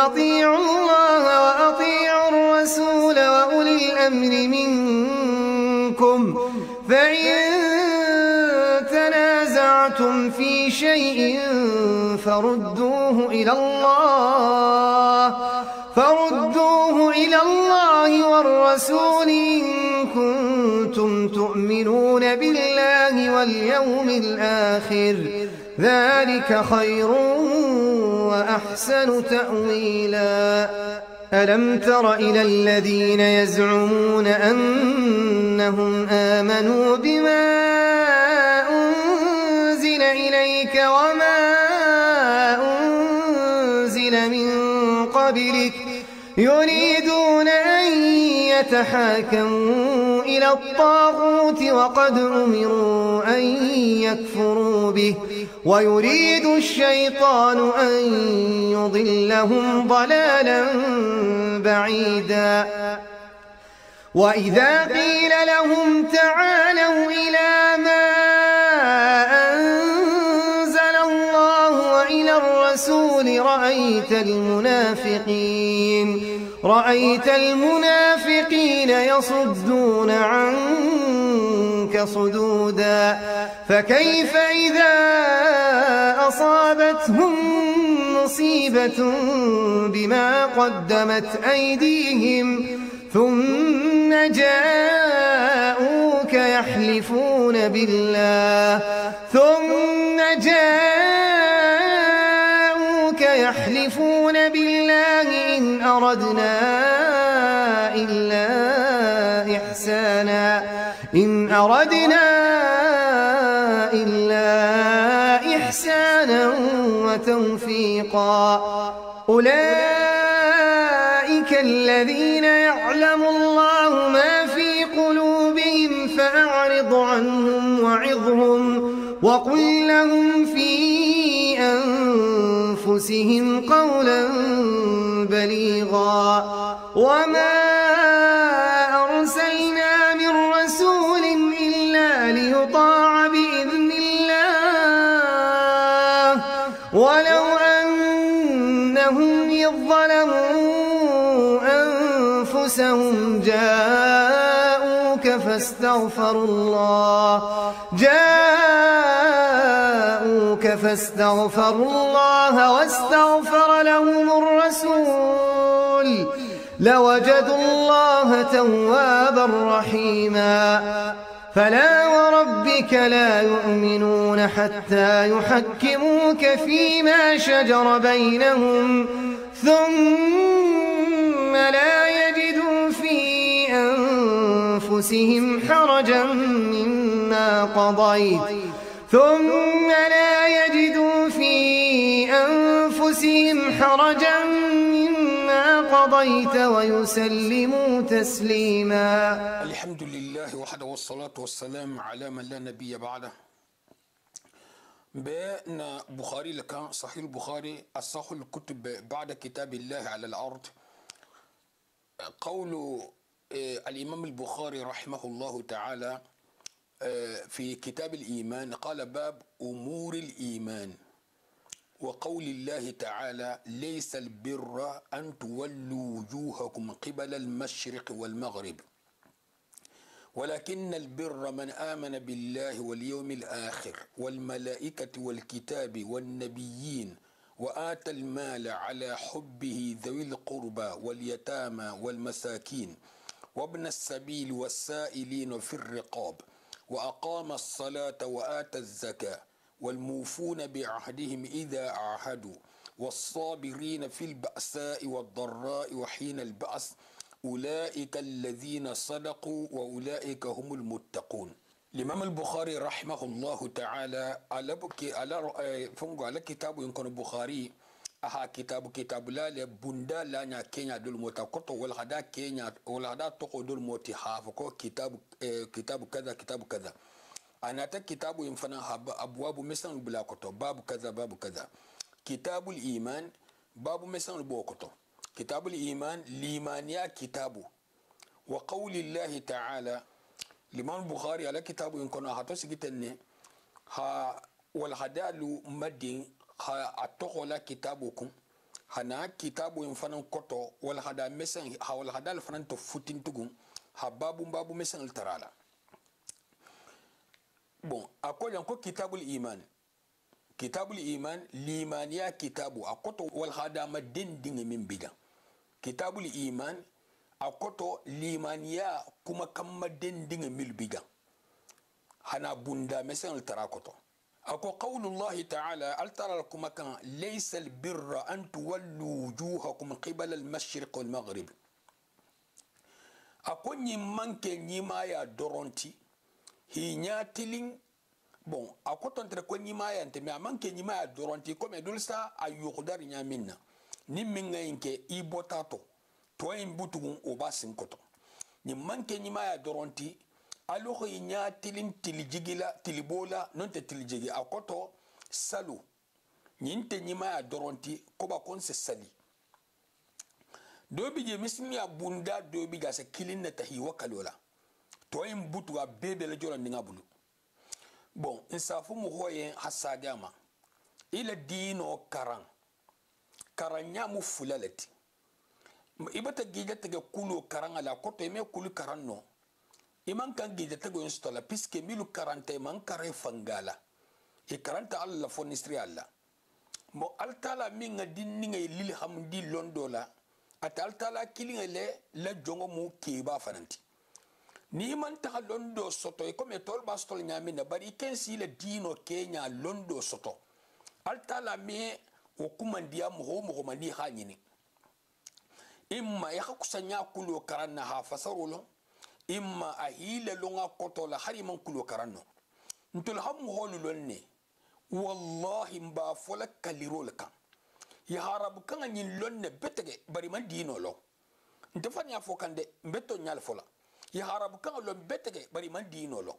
أطيعوا الله وأطيعوا الرسول وأولي الأمر منكم فإن تنازعتم في شيء فردوه إلى الله والرسول إن كنتم تؤمنون بالله واليوم الآخر ذلك خير وأحسن تأويلا ألم تر إلى الذين يزعمون أنهم آمنوا بما أنزل إليك وما أنزل من قبلك يريدون أن يتحاكموا إلى الطاغوت وقد أمروا أن يكفروا به ويريد الشيطان أن يضلهم ضلالا بعيدا وإذا قيل لهم تعالوا إلى ما أنزل الله وإلى الرسول رأيت المنافقين يصدون عنك صدودا فكيف إذا أصابتهم مصيبة بما قدمت أيديهم ثم جاءوك يحلفون بالله إن أردنا إلا إحسانا وتوفيقا أولئك الذين يعلم الله ما في قلوبهم فأعرض عنهم وعظهم وقل لهم في أنفسهم قولا بليغا وما أرسلنا من رسول إلا ليطاع بإذن الله ولو أنهم إذ ظلموا أنفسهم جاءوك فاستغفروا الله واستغفر لهم الرسول لوجدوا الله توابا رحيما فلا وربك لا يؤمنون حتى يحكموك فيما شجر بينهم ثم لا يجدوا في أنفسهم حرجا مما قضيت ويسلموا تسليما. الحمد لله وحده والصلاة والسلام على من لا نبي بعده. بأن بخاري لك صحيح البخاري أصح الكتب بعد كتاب الله على الأرض. قول الإمام البخاري رحمه الله تعالى في كتاب الإيمان قال باب أمور الإيمان وقول الله تعالى ليس البر أن تولوا وجوهكم قبل المشرق والمغرب ولكن البر من آمن بالله واليوم الآخر والملائكة والكتاب والنبيين وآتى المال على حبه ذوي القربى واليتامى والمساكين وابن السبيل والسائلين في الرقاب وأقام الصلاة وآتى الزكاة والموفون بعهدهم إذا عاهدوا والصابرين في البأساء والضراء وحين البأس أولئك الذين صدقوا وأولئك هم المتقون. الإمام البخاري رحمه الله تعالى على كتاب يمكن البخاري أها كتاب لا لبندا لا نيا كينيا دول موتا والغدا كينيا والغدا تقو دول موتي حافكو كتاب كذا أنا كتاب ينفنا أبواب مثلا بلا كتب باب كذا كتاب الإيمان باب مثلا بوكتو كتاب الإيمان ليمانيا كتابه وقول الله تعالى الإمام البخاري على كتاب ينكون هاتوس جتني ها والغدا لو مدين ها أتقول كتابكم hana kitabu in fanan koto wal hada mesan hawal hadal fanan to futin tugun hababu babu mesan tarala bon akoyan ko kitabul iman limaniya kitabu akoto wal hada ma dindin min bidan kitabul iman akoto limaniya kuma kamma dindin mil bidan hana bunda mesan tarakoto أكو قول الله تعالى ألترى لكم كان ليس البر أن تولوا وجوهكم قبل المشرق والمغرب أكو نيمانك نيمايا دورونتي هي نياتلين بون أكو تنتركو نيمايا انتمي أمانك نيمايا دورونتي كم يدولسا أيوغدار نيامينا نيمينا إنك إيبوتاتو توين بوتون أوباسين كتو نيمانك نيمايا دورونتي alors il y a tilijigila tilibola non te tilijigi akoto salu nyinte nyima ya doronti koba konse sali dobi je mismi abunda dobi ga se kilin ta hiwa kalola to yin butu ga bebe le jora ninga bulu bon insafu mu hoye hasadama ila dino karanya mu fulalati ibata gija tege kulu karan ala koto ime kulu karan no iman kan gida tego installa puisque milu 40 man kare fangala e 40 alla fonistri alla mo altala minga dinninga lil hamdi londola ata altala kilinga la jongo mu keba fananti ni man ta londo soto e comme tol bastol nyami na bari kensi le dino kenya londo soto altala me o kumandiya mo mani hanyini imma ya kusanya kulo karanna ha fasarulo imma ahile longa kotola hari man kulo karanno ntul ham holu lonne wallahi mba fola kalirol kan ya harab kan nyin lonne betege bari man dino lo ntefani afokande mbeto nyal fola ya harab kan lo betege bari man dino lo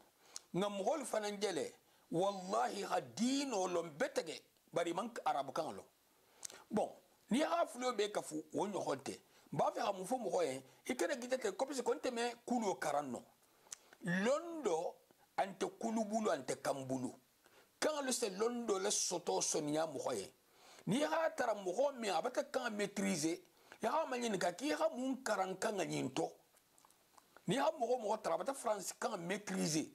ngam hol fananjele wallahi ha dino lo betege bari man arab kan lo bon ni haflo be kafu wonyo honte ba fe hamu fo mo hoye ikere gidete ko pese konte me kulo karanno londo ante kulubulu ante kambulu kan le se londo le soto sonia mo hoye ni ha tara mo ho mi abata kan maîtriser ya ha manyin ka ki ha mun karan kan nyinto ni ha mo tara bata france kan maîtriser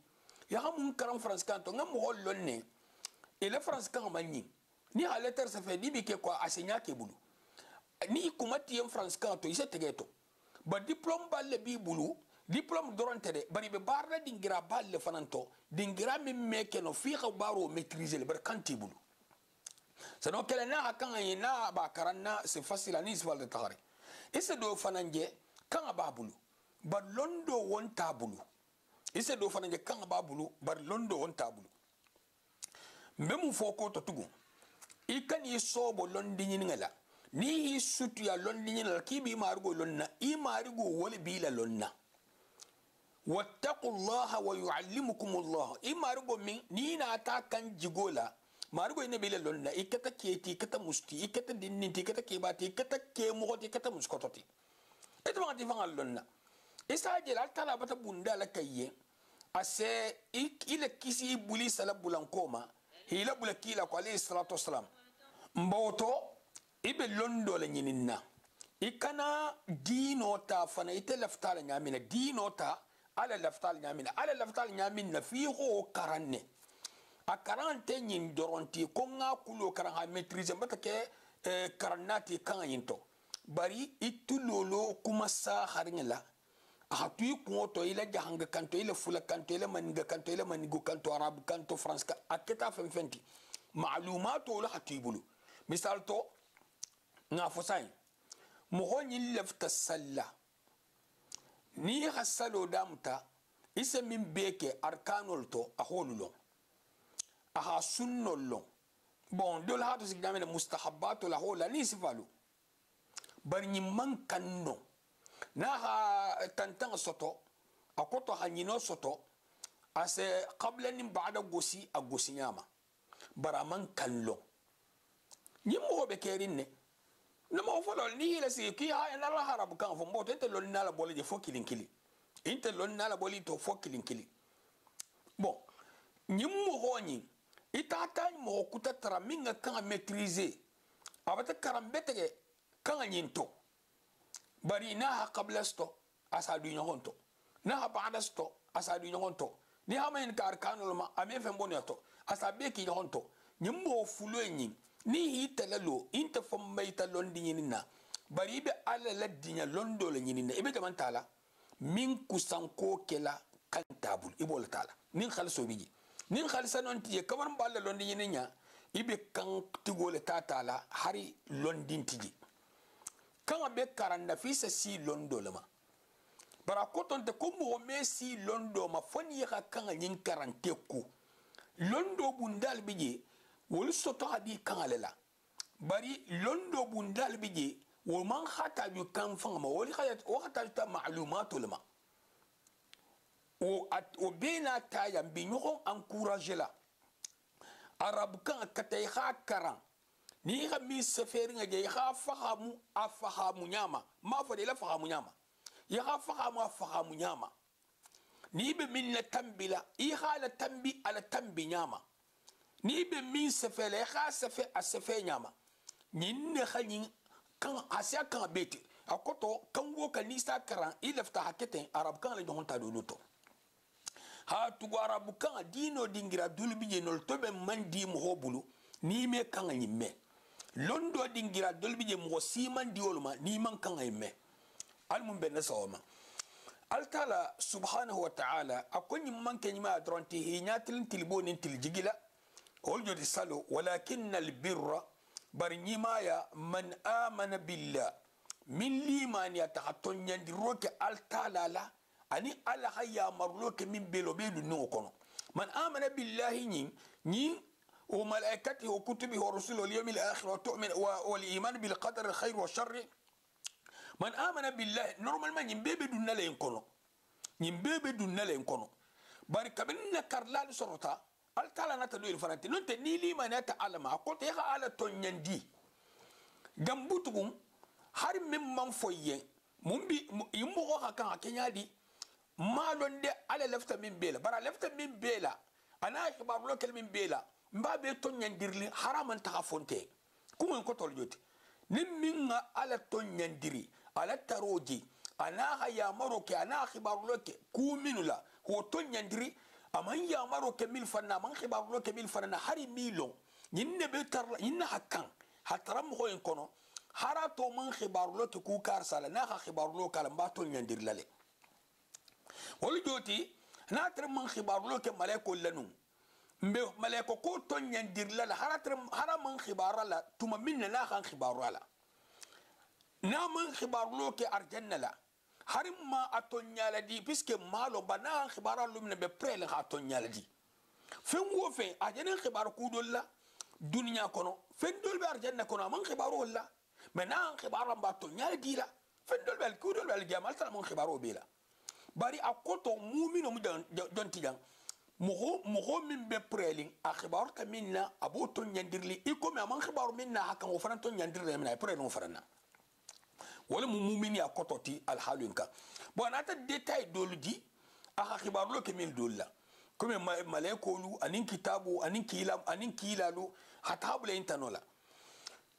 ya ha mun karan france kan to ngam ho lonne et le france kan manyin ni ha lettre ça fait dibi ke quoi asenya ke bulu ni kumati en France kanto ise tegeto ba diplôme balle bi bulu diplôme dorontere bari be barra dingira balle fananto dingira mi meke no fi baro maîtriser le bar kanti bulu sano kele na akan ina ba karanna c'est facile ani sval de tare ise do fananje kan ba bulu bar londo wonta bulu ise do fananje kan ba bulu bar londo wonta bulu memu foko to tugu ikani sobo londi ngala ni sutu ya londi nyina kibi marugo lonna i marugo wala bila lonna wattaqullaha wa yuallimukumullah i marugo min ni na ta kan jigola marugo ina bila lonna ikata keti kata musti ikata dinninti ikata kebati ikata ke mogoti ikata muskototi eto ma ti fangal lonna isa jela tala bata bunda la kayye ase ile kisi buli sala bulankoma hila bulakila kwa alayhi salatu wassalam mboto ibe londo la nyininna ikana dino ta fana ite laftal nyamina dino ta ala laftal nyamina fi ho karanne a karante nyin doronti ko nga kulo karan ha maîtriser mbata ke karannati kan yinto bari itulolo kuma sa haringla a tu ko to ila jahanga kanto ila fula kanto ila maniga kanto ila manigo kanto arab kanto france ka aketa fenti ma'lumato la hatibulu misal to nga fosay mo honi lefta salla ni hasalo damta ise min beke arkanol to a holulo aha sunnolo bon dol hatu sigdamena mustahabatu la hola ni sifalu bar ni man kanno na ha tantan soto akoto hanyino soto ase qabla nim ba'da gosi a gosi nyama baraman kallo ni mo be kerinne no mo folo ni la si ki ha na la harab kan fo mboto te lon na la bole je fo kilinkili inte lon na la bole to fo kilinkili bon ni mo honi itata mo kuta tara minga kan maîtriser abata karambetege kan nyinto bari na ha qablasto asadu nyonto na ha ba'dasto asadu nyonto ni ha men kar kanul ma ame fe mboneto asabe ki nyonto nyimbo fulo nyin ni hitalalo inta fammayta londi nyinina bari be ala la dinya londo le nyinina ibe jaman tala min kusanko kela kan tabul ibol tala nin khalso biji nin khalsa non tiye kamar mballa londi nyininya ibe kan tigole tatala hari londin tiji kan be karanda fisa si londo lama bara koton te ko mo me si londo ma foni ya kan nyin karante ku londo bundal biji wol soto hadi kan alela bari londo bundal biji wo man khata ju kan fama wol khayat o khata ta ma'lumat ulama o bena ta ya bi ñoxon encourager la arab kan katay kha karan ni ga mi seferi nga je kha fahamu afahamu nyama ma fa de la fahamu nyama ya kha fahamu afahamu nyama ni be min la tambila i khala tambi ala tambi nyama ni be min sefele kha sefe asefe nyama nin ne khanyin kan asia kan beti akoto kan wo kan ni sta karan ilafta haketen arab kan la jonta do luto ha tugo arabu kan dino dingira dulbi je nol tobe mandi mo hobulu ni me kan nyimme londo dingira dulbi je mo siman diolma ni man kan nyimme almum ben sawma altala subhanahu wa ta'ala akoni man kan nyima dronti hinyatil tilbonin tiljigila oljo di salo walakin albirra bar nyima ya man amana billah min liman ya tahaton nyandi roke altala la ani ala hayya marloke min belo belu no kono man amana billahi ni wa malaikatihi wa kutubihi wa rusulihi wal yawmil akhir wa tu'min wal iman bil qadari al khair wa sharr man amana billahi normalement ni bebe dunna len kono ni bebe dunna len kono bari kabinna karlal sorota al tala nata do il fanati non te ni limanata alama ko te ha ala ton nyandi gambutugum har mem man foyen mumbi yimmo ko kan kenyadi malon de ala lafta min bela bara lafta min bela ana kibaru lokal min bela mbabe ton nyandirli haraman ta fonte kuma ko tol joti nim minga ala ton nyandiri ala taroji ana haya maroke ana kibaru loke ku minula ho ton nyandiri aman ya maroke mil fanna man kibaru loke mil fanna hari milon nyinne be tarla nyinna hakkan hataram ko en kono harato man kibaru loke ku kar sala na kibaru lokal mba ton nyandiri lale wol joti na tre man khibaru lo ke malaiko lanu mbe malaiko ko ton nyandir la haram man khibara la tuma minna la khan khibaru la na man khibaru lo ke arjanna la harim ma aton nyala di puisque malo bana khibara lu min be pre la aton nyala di fen wo fe ajana khibaru ku dol la dunya kono fen dol be arjanna kono man khibaru la mena khibaru ba ton nyala di la fen dol be ku dol be jamal ta man khibaru be la bari akoto mumino mu donti jang mo min be preling akhbar ta minna aboto nyandirli iko me man khibaru minna hakan wo fanan to nyandirle minna pre no farana wala mu mumini akoto ti al halunka bon ata detail doludi aka khibaru lo ke min dolla comme malaiko lu anin kitabu anin kilalu hatabule intanola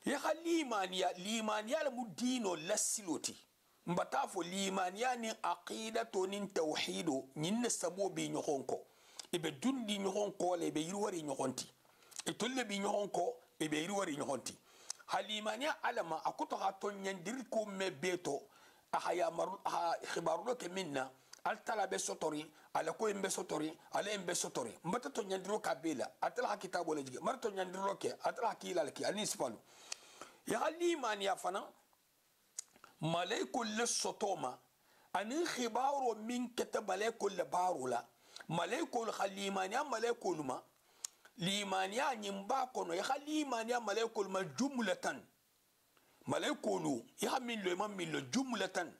ya limaniya la mudino lasiloti mbata fo limaniya ni aqidatu nin tawhidu nin sabo bi ñoxonko ibe dundi ñoxonko le be yirwari ñoxonti e tolle bi ñoxonko e be yirwari ñoxonti halimaniya alama akuto ha to ñandir ko me beto ahaya mar khibaru ke minna al talabe sotori ala ko embe sotori ala embe sotori mbata to ñandiro ka bela atala kitabu le jige mar to ñandiro ke atala kilal ki ani sifalu ya halimaniya fana malaikul lissotoma anin khibaro min kata malaikul barula malaikul khalimaniya malaikul ma limaniya nyimba kono ya khalimaniya malaikul ma jumlatan malaikulu ya min lo jumlatan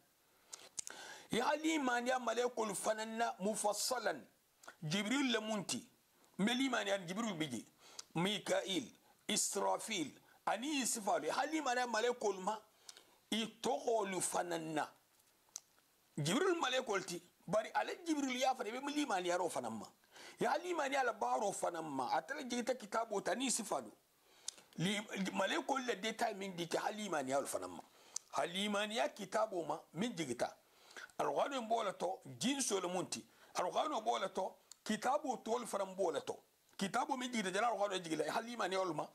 ya khalimaniya malaikul fananna mufassalan jibril lamunti melimaniya jibril biji mikail israfil ani sifalu ya khalimaniya malaikul ma itogolu fananna jibril malakolti bari ala jibril ya fa be liman ya ro fanamma ya liman ya la baro fanamma atala jita kitabo tani sifadu li malakol le detail min di ta liman ya fanamma halimaniya kitabu ma min jigita alqur'anu bola to jinso le munti alqur'anu bola to kitabu tol faram bola to kitabu min jigita jala alqur'anu jigila halimaniya ulma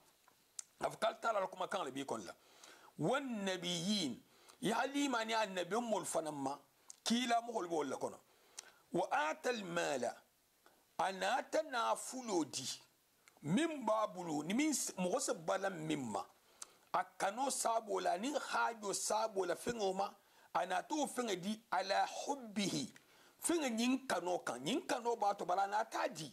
aftal tala kuma kan le bi kon la wan nabiyyin ya halimaniya annabiyul mulfanamma kila muhol bola kono wa atal mala anata nafulodi min babulu ni min mugosa balam mimma akano sabola ni hajo sabola fengoma anato fenga di ala hubbihi fenga nyin kano ba to bala na taji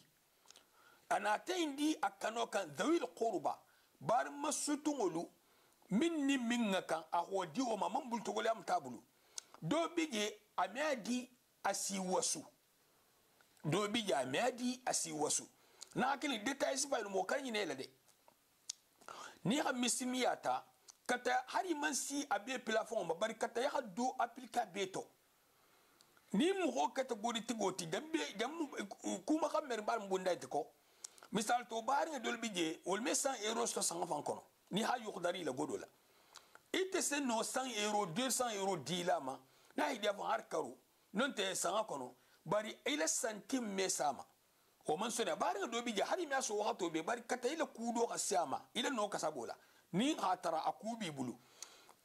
anata indi akano kan dhawil qurba bar masutungulu minni minga kan ahodi o mamam bulto gole am tabulu do bije amadi asiwasu do bije amadi asiwasu na akili details fa mo kan yine la de ni ha misimiyata kata hari mansi abe plafond ma bari kata ya do applica beto ni mu ho kata godi tigoti dambe jam kuma khamer bar mbunda ko misal to bari dol bije wol me 100 euros to 100 francs kono ni ha yukhdari la godola ite se no 100 euros 200 euros dilama na hidi avant har karu non te 100 kono bari ila centime mesama o man sona bari do bije hari me so wato be bari kata ila kudo kasama ila no kasabola ni hatara akubi bulu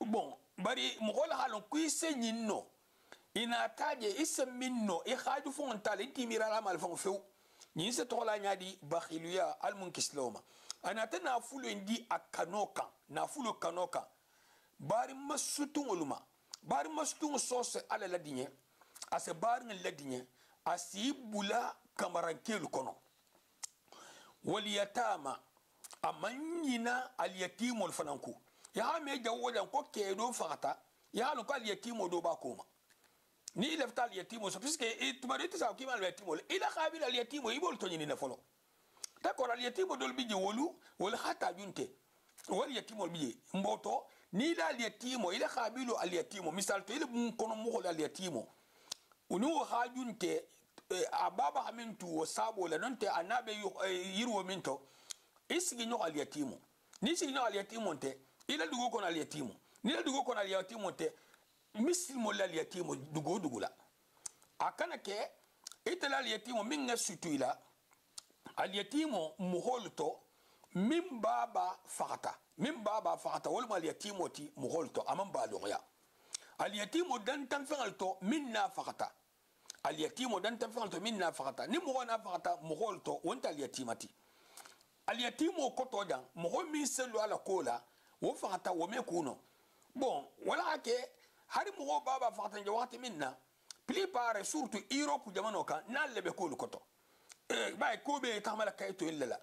bon bari mogola halon kuise nyinno ina taje isa minno e khaju fon tale timira la mal fon few ni se tola nyadi bakhiluya al munkisloma ana tana fulu indi akanoka na fulu kanoka bari masutu uluma bari masutu sose ala ladinye ase bari ladinye asibula kamarankel kono wal yatama amanyina al yatimul fananku ya me jawodan ko kedo fakata ya no ko al yatimo do ba koma ni lefta al yatimo so puisque tumarite sa ki mal yatimo ila khabil al yatimo ibol to nyini na folo d'accord al yatimo dol bije wolu wala khata junte wal yatimo bije mboto ni la al yatimo ila khabilu al yatimo misal to ila kono mo al yatimo unu hajunte ababa hamintu wasabo la nonte anabe yirwo minto isigi no al yatimo ni sigi no al yatimo te ila dugo kon al yatimo ni la dugo kon al yatimo te mislimo la al yatimo dugo la akana ke itala al yatimo minga sutuila al yatimo muholto min baba fakata wal al yatimo ti muholto amam ba loya al yatimo dan tan falto minna fakata al yatimo dan tan falto minna fakata ni mo na fakata muholto wonta al yatimati al yatimo koto dan mo min selu ala kola wo fakata wo me kuno bon wala ke hari mo baba fakata je wakati minna plupart surtout Europe jamano kan na lebe ko koto bay ko be tamala kayto illa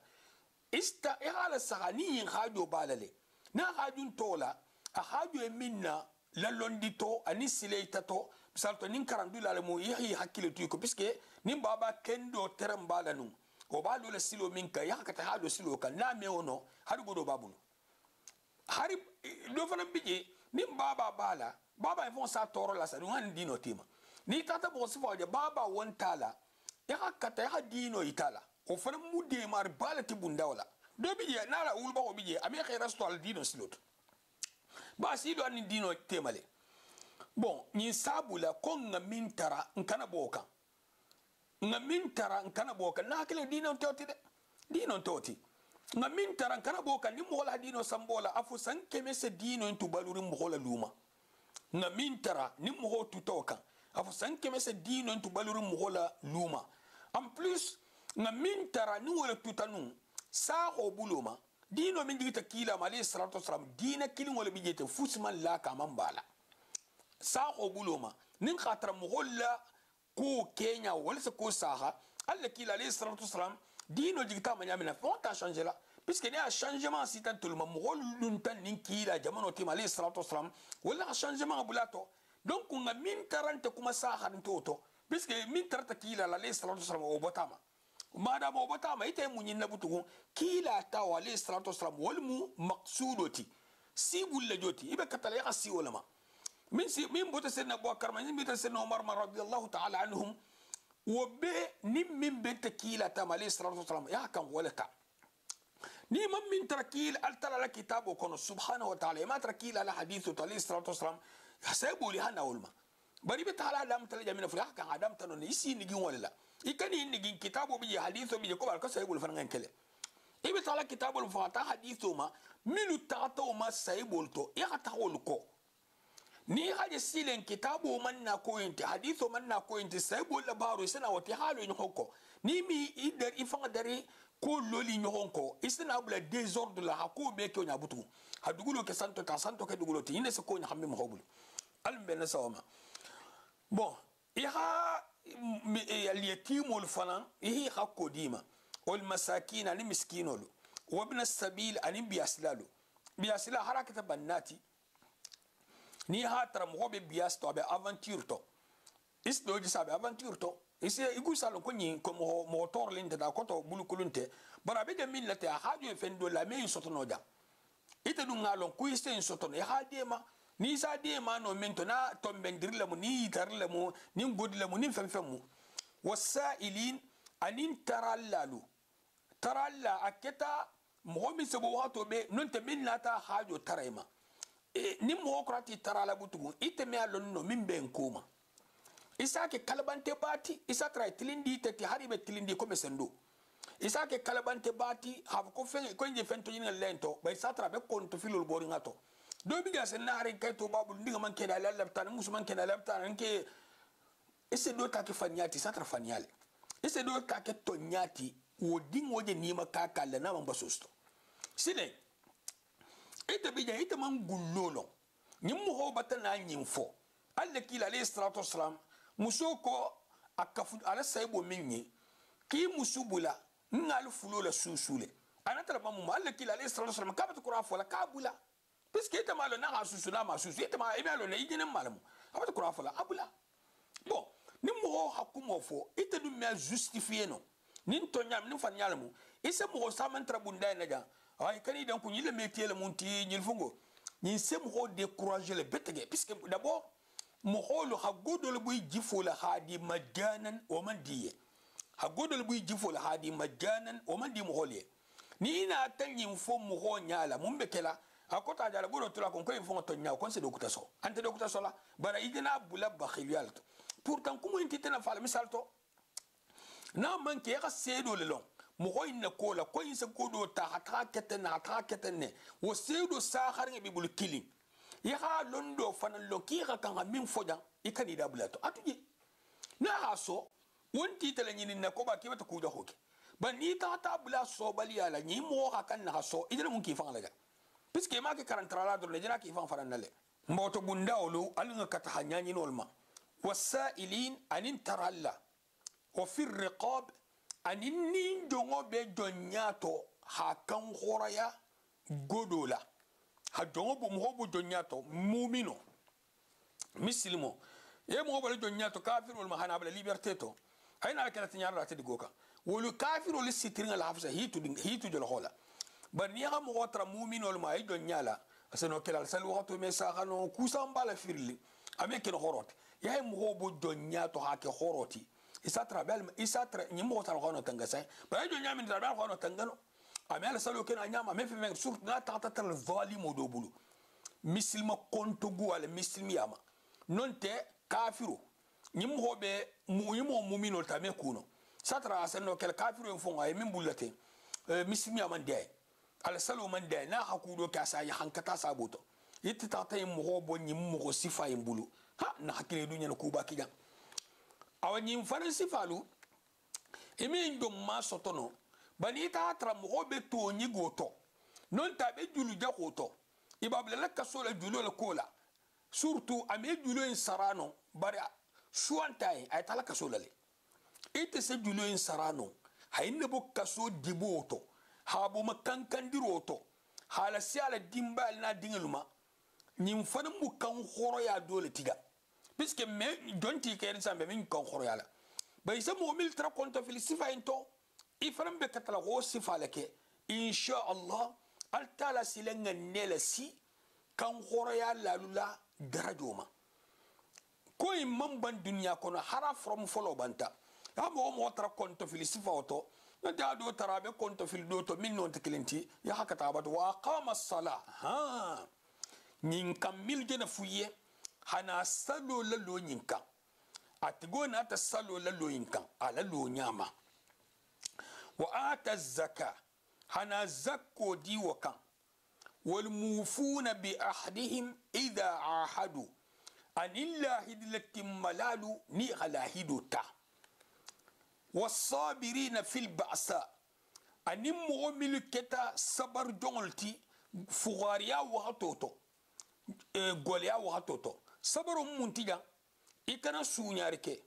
ista ihala sahani hado balale na hadun tola a hado minna la londito ani sileitato misalto nin karandula le mo yi hakile tu ko puisque nin baba kendo terambala nu o balu le silo minka ya kata hado silo kan na me ono hadu godo babulu hari do fana bije nin baba bala baba fon sa toro la sa ngan dino tema ni tata bo sifo je baba won tala ya kata ya dino itala o fana mudde mar bala tibunda wala do bije nala ulba o bije ame khira sto al dino silot ba silo an dino temale bon ni sabula ko nga mintara nkana boka nga mintara nkana boka na kele dino toti de dino toti nga mintara nkana boka ni mola dino sambola afu sanke mese dino intu baluri mola luma nga mintara ni mo tutoka afu sanke mese dino intu baluri mola luma en plus nga mintara ni wala tutanu sa o buluma dino min digita kila mali salatu wasalam dina kilin wala bijete fusman la kaman bala sa o buluma nin khatra mughalla ko Kenya wala se ko saha alla kila alayhi salatu wasalam dino digita manya mina fonta changer la puisque ne a changement si tant tout le mughol luntan nin kila jamano tim alayhi salatu wasalam wala changement bulato donc nga min tarante kuma saha ntoto puisque min tarata kila alayhi salatu wasalam o botama madama o botama ite munyin nabutu kila ta wa alayhi salatu wasalam wal mu maqsudoti si bulle joti ibe katala ya si ulama min bota sen Abu Bakar min bota sen Umar radiyallahu ta'ala anhum wo be nim min benta kila ta alayhi salatu wasalam ya kan walata ni man min tarakil al tala la kitabu kono subhanahu wa ta'ala ma tarakil ala hadithu alayhi salatu wassalam hasabu li hana ulma bari be taala adam tala jamina fura kan adam tanon isi ni gin wala ikani ni gin kitabu bi hadithu bi ko bar ko saybul fan ngan kele ibe taala kitabul fata hadithu ma milu ta'to ma saybul to ya ta wol ko ni haje silen kitabu man na ko yinti hadithu man na ko yinti saybul labaru sana wati halu ni hokko ni mi idar ifan dare ko loli ñogon ko isina bula désordre la hako be ke nya butu hadugulo ke santo ke dugulo ti ine se ko nya hambe mo hobul al ben sawma bon iha al yatim wal falan ihi hakko dima wal masakin ani miskinolu wa ibn as-sabil ani biaslalu harakata bannati ni ha tara mo be bias to be aventure to isdo ji sabe aventure to isi igu salon ko nyi ko mo torlinde da ko to bulukulunte bara be de millate a haju fendo la me sotono da ite dum ngalon ku iste sotono e hadema ni sa de ma no mento na to bendirle mu ni tarle mu ni godle mu ni femfemu wasailin anin taralla aketa mo mi sebo wato be non te millata haju tarema ni mo krati tarala butugo ite me alon no min ben koma isake kalabante bati isatra tilindi tete haribe tilindi ko mesendo isake kalabante bati have ko fe ko nje fento yina lento bay satra be konto filol bori ngato do biga sen nari kay to babul ndiga man keda la labtan musuman keda labtan nke ese do ta ke fanyati satra fanyale ese do ta ke to nyati wodin woje nima kaka la na man basusto sile ite bija ite man gullolo nyimmo ho batana nyimfo alle kila alayhi salatu wassalam musoko akafu ala saybo minni ki musubula ngal fulo la susule anatara mamu alla kila alayhi salatu wasallam kabatu qur'an fola kabula piske ita malo na susu na masusu ita ma ibalo na igene malamu abatu qur'an fola abula bon ni mo hakumo fo ita dum me justifier no nin to nyam nin fan nyalamu isa mo samantra bunda na ja ay kani dan ko nyile metiele munti nyil fungo ni sem ho décourager le betege puisque d'abord moholo hagodol buy jifola hadi majanan o man diye hagodol buy jifola hadi majanan o man di mohole ni ina tanyin fo moho nyala mumbe kela akota jala godo tula kon ko fo to nya kon se do kutaso ante do kutaso la bara idina bula bakhiliyal pourtant kuma inti na fala misal to na man ke ga sedo le long moho inna kola ko yin se godo ta hata keten ne wo sedo sa kharnge bi bul kilin ya londo fanan lo ki ga kan min fojan ikani da bulato atuje na haso wonti tele nyini na ko ba ki mata ku da hoke ban ni ta bula so bali ala ni mo ha kan na haso idele mun ki fan laga piske ma ke karantara la do le jina ki fan faran nale mboto bunda olu alunga kata hanyani nolma wasailin anin taralla wa fi riqab anin ni jongo be jonyato ha kan horaya godola ha jongo bu mo bu jonyato mumino mislimo e mo bale jonyato kafirul mahana bala liberté to ayna kala tinyara ta digoka wolu kafirul sitrin al hafsa hitu jol hola bar ni ha mo wotra muminol ma ay jonyala asano kala sal wato me saxano kusam bala firli ame ken horot yaay mo bu jonyato ha ke horoti isatra bel isatra ni mo wotra hono tangasa ba jonyamin darbal hono tangano amel salo ken anyama me fe sur na tata tal zalim do bulu mislima konto gu wala mislimiama nonte kafiru nyim hobe muimo mumino tame kuno satra asano kel kafiru fon ay min bulate mislimiama de ala salo man de na hakudo ka sa ya hankata saboto yitti tata yim hobo nyim mo sifa yim bulu ha na hakile dunya ko ba kiga awanyim faran sifalu emi ndom ma sotono bani ta tra mo be to nyi goto non ta be julu jakoto ibabla la kasola julu la kola surtout ame julu en sarano bari suantai ay tala kasola le ite se julu en sarano hayne bo kaso diboto habu makankan diroto hala siala dimbal na dingeluma nyim fana mu kan khoro ya dole tiga puisque me donti ken sambe min kan khoro ya la bay sa mo mil tra konto fil sifa into ifram be katala go sifa lake insha Allah al taala silenga nela si kan khoro ya lalula darajoma ko imam ban dunya kono hara from follow banta amo mo tra konto fil sifa auto da do tarabe konto fil do to min non tiklinti ya hakata bat wa aqama as-salah ha nyin kam milje na fuye hana salo la lo nyin kam atigo na ta salo la lo nyin kam ala lo nyama wa ata az-zaka hana zakko di wa kam wal mufuna bi ahdihim idha ahadu anillahi dilatim malalu ni ala hiduta والصابرين في البأساء أني مؤمن كتا صبر جونلتي فغاريا وهاتوتو غوليا وهاتوتو صبر منتجا إكنا سونياركي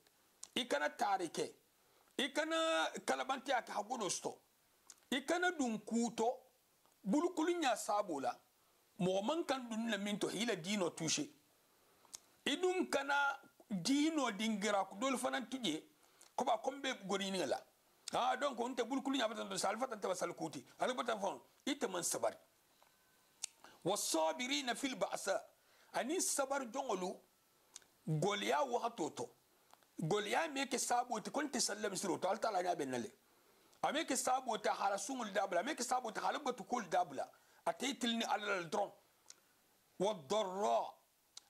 إكنا تاريكي إكنا كلامتي أك هقولستو إكنا دونكوتو بلوكولينيا سابولا مؤمن كان دون لمنتو هيلا دينو توشي إدون كنا دينو دينغراك دول فنان تجي koba kombe gorini ngala donc on te bulkulu nya batan salfa tan tawasal kuti ala batan fon itaman sabar wasabirina fil ba'sa ani sabar jongolu goliya wa hatoto goliya me ke sabo te kon te sallam siro to alta la nya benale ame ke sabo te harasul dabla me ke sabo te halabatu kul dabla ataytilni ala dron wa darra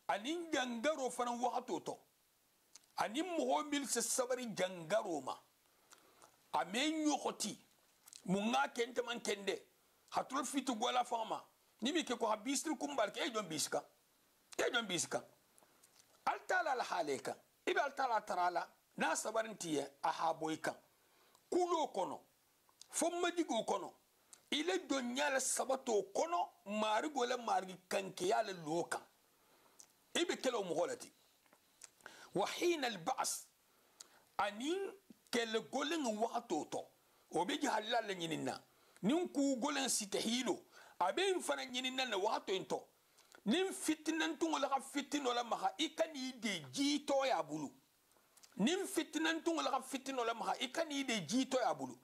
ani jangaro fanan wa hatoto ani muhomil se sabari jangaroma amenyo khoti munga kente man kende hatul fitu gola fama nimi ke ko habistil kumbal ke jon biska altala la haleka ibe altala tarala na sabarintiye ahaboyka kulo kono fomma digo kono ile donyala sabato kono mari gola mari kanke yala loka ibe kelo muholati وحين البعث أنين كل قولن وقتوتو وبيجي حلال لنيننا ننكو قولن ستهيلو أبين فنا نيننا نوقتو انتو نين فتنن تون ولا فتن ولا مها إكان يدي جيتو يا بولو نين فتنن تون ولا فتن ولا مها إكان يدي جيتو يا بولو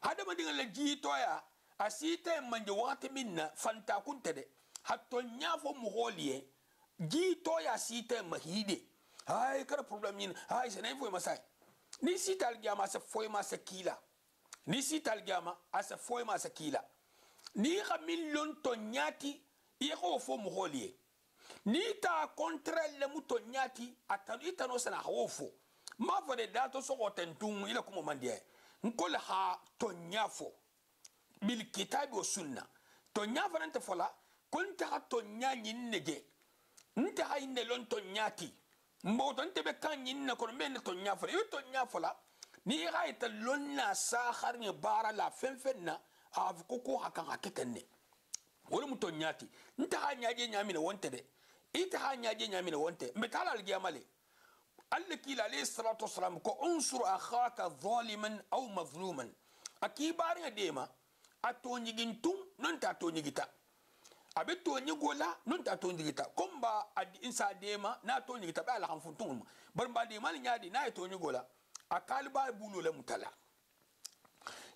هذا ما دين الجيتو يا أسيته من جوات منا فانتا كنت ده حتى نيافو مغوليه جيتو يا سيته مهيدي ay kara problem yin ay se nay foy masay ni sital gama sa foy ma sa kila ni sital gama asa foy ma sa kila ni xamilon to nyati e ko fo mo holiye ni ta contrôle le muto nyati atanu itano sana hofo ma fo de dato so otentum ila kuma mandie nkol ha to nyafo bil kitabi wa sunna to nyafa nante fola kunta to nyanyi nege nta hayne lon to nyati mboton tebe kan yin na ko men to nyafala yo to nyafala ni gaita lonna sa kharni bara la fenfenna av ko hakan haketenne wala muto nyati nta ha nyaaje nyamina wonte de ita ha nyaaje nyamina wonte metala al giyamale allaki alayhi salatu wassalam ko unsur akhaka zaliman aw mazluman akibari dema atonyigintun non ta tonyigita abe to nyigola non ta to nyigita komba adi insa dema na to nyigita ba la hanfuntun barba de mal nyaadi na to nyigola akalba bulu la mutala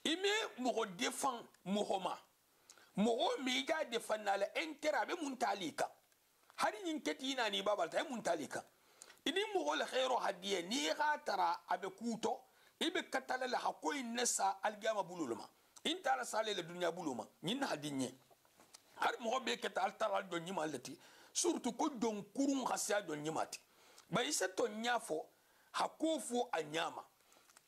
ime mo defan mohoma mo mi ga defan na la entera be muntalika hari nyin keti na ni babal tay muntalika idi mo la khairu hadiye ni ga tara abe kuto ibe katala la hakoy nasa algama bululuma intala sale le dunya buluma nyin hadinye har mo be keta altara do nyima lati surtout ko don kurun khasiya do nyimati ba isa to nyafo hakofu anyama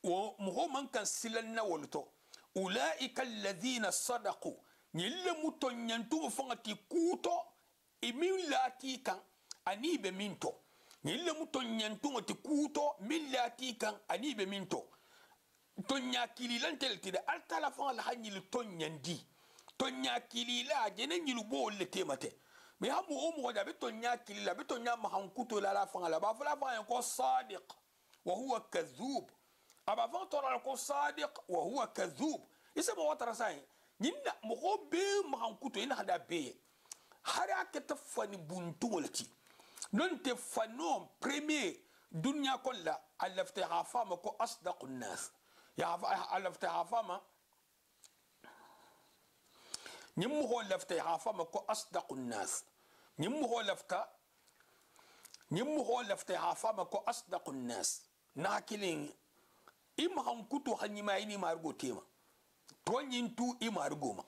wo mo man kan silanna wolto ulaika alladhina sadaqu nyille muton nyantu fangati kuto imilati kan ani be minto nyille muton nyantu ti kuto millati kan ani be minto tonya kililan teltide altala fanga la hanyil tonyandi tonya kilila jene nyilu bo le temate me hamu o mo da be tonya kilila be tonya mahankuto la fanga la ba fala fanga ko sadiq wa huwa kadhub aba fa tora ko sadiq wa huwa kadhub isa mo watra sai nyinna mo ko be mahankuto ina hada be hara ke tafani buntu wolti non te fano premier dunya kolla alafta fama ko asdaqun nas ya alafta fama نمو هو لفتا يعافما كو أصدق الناس نمو هو لفتا يعافما كو أصدق الناس ناكلين إما هم كتو هنما إني مارغو تيما تونينتو إمارغوما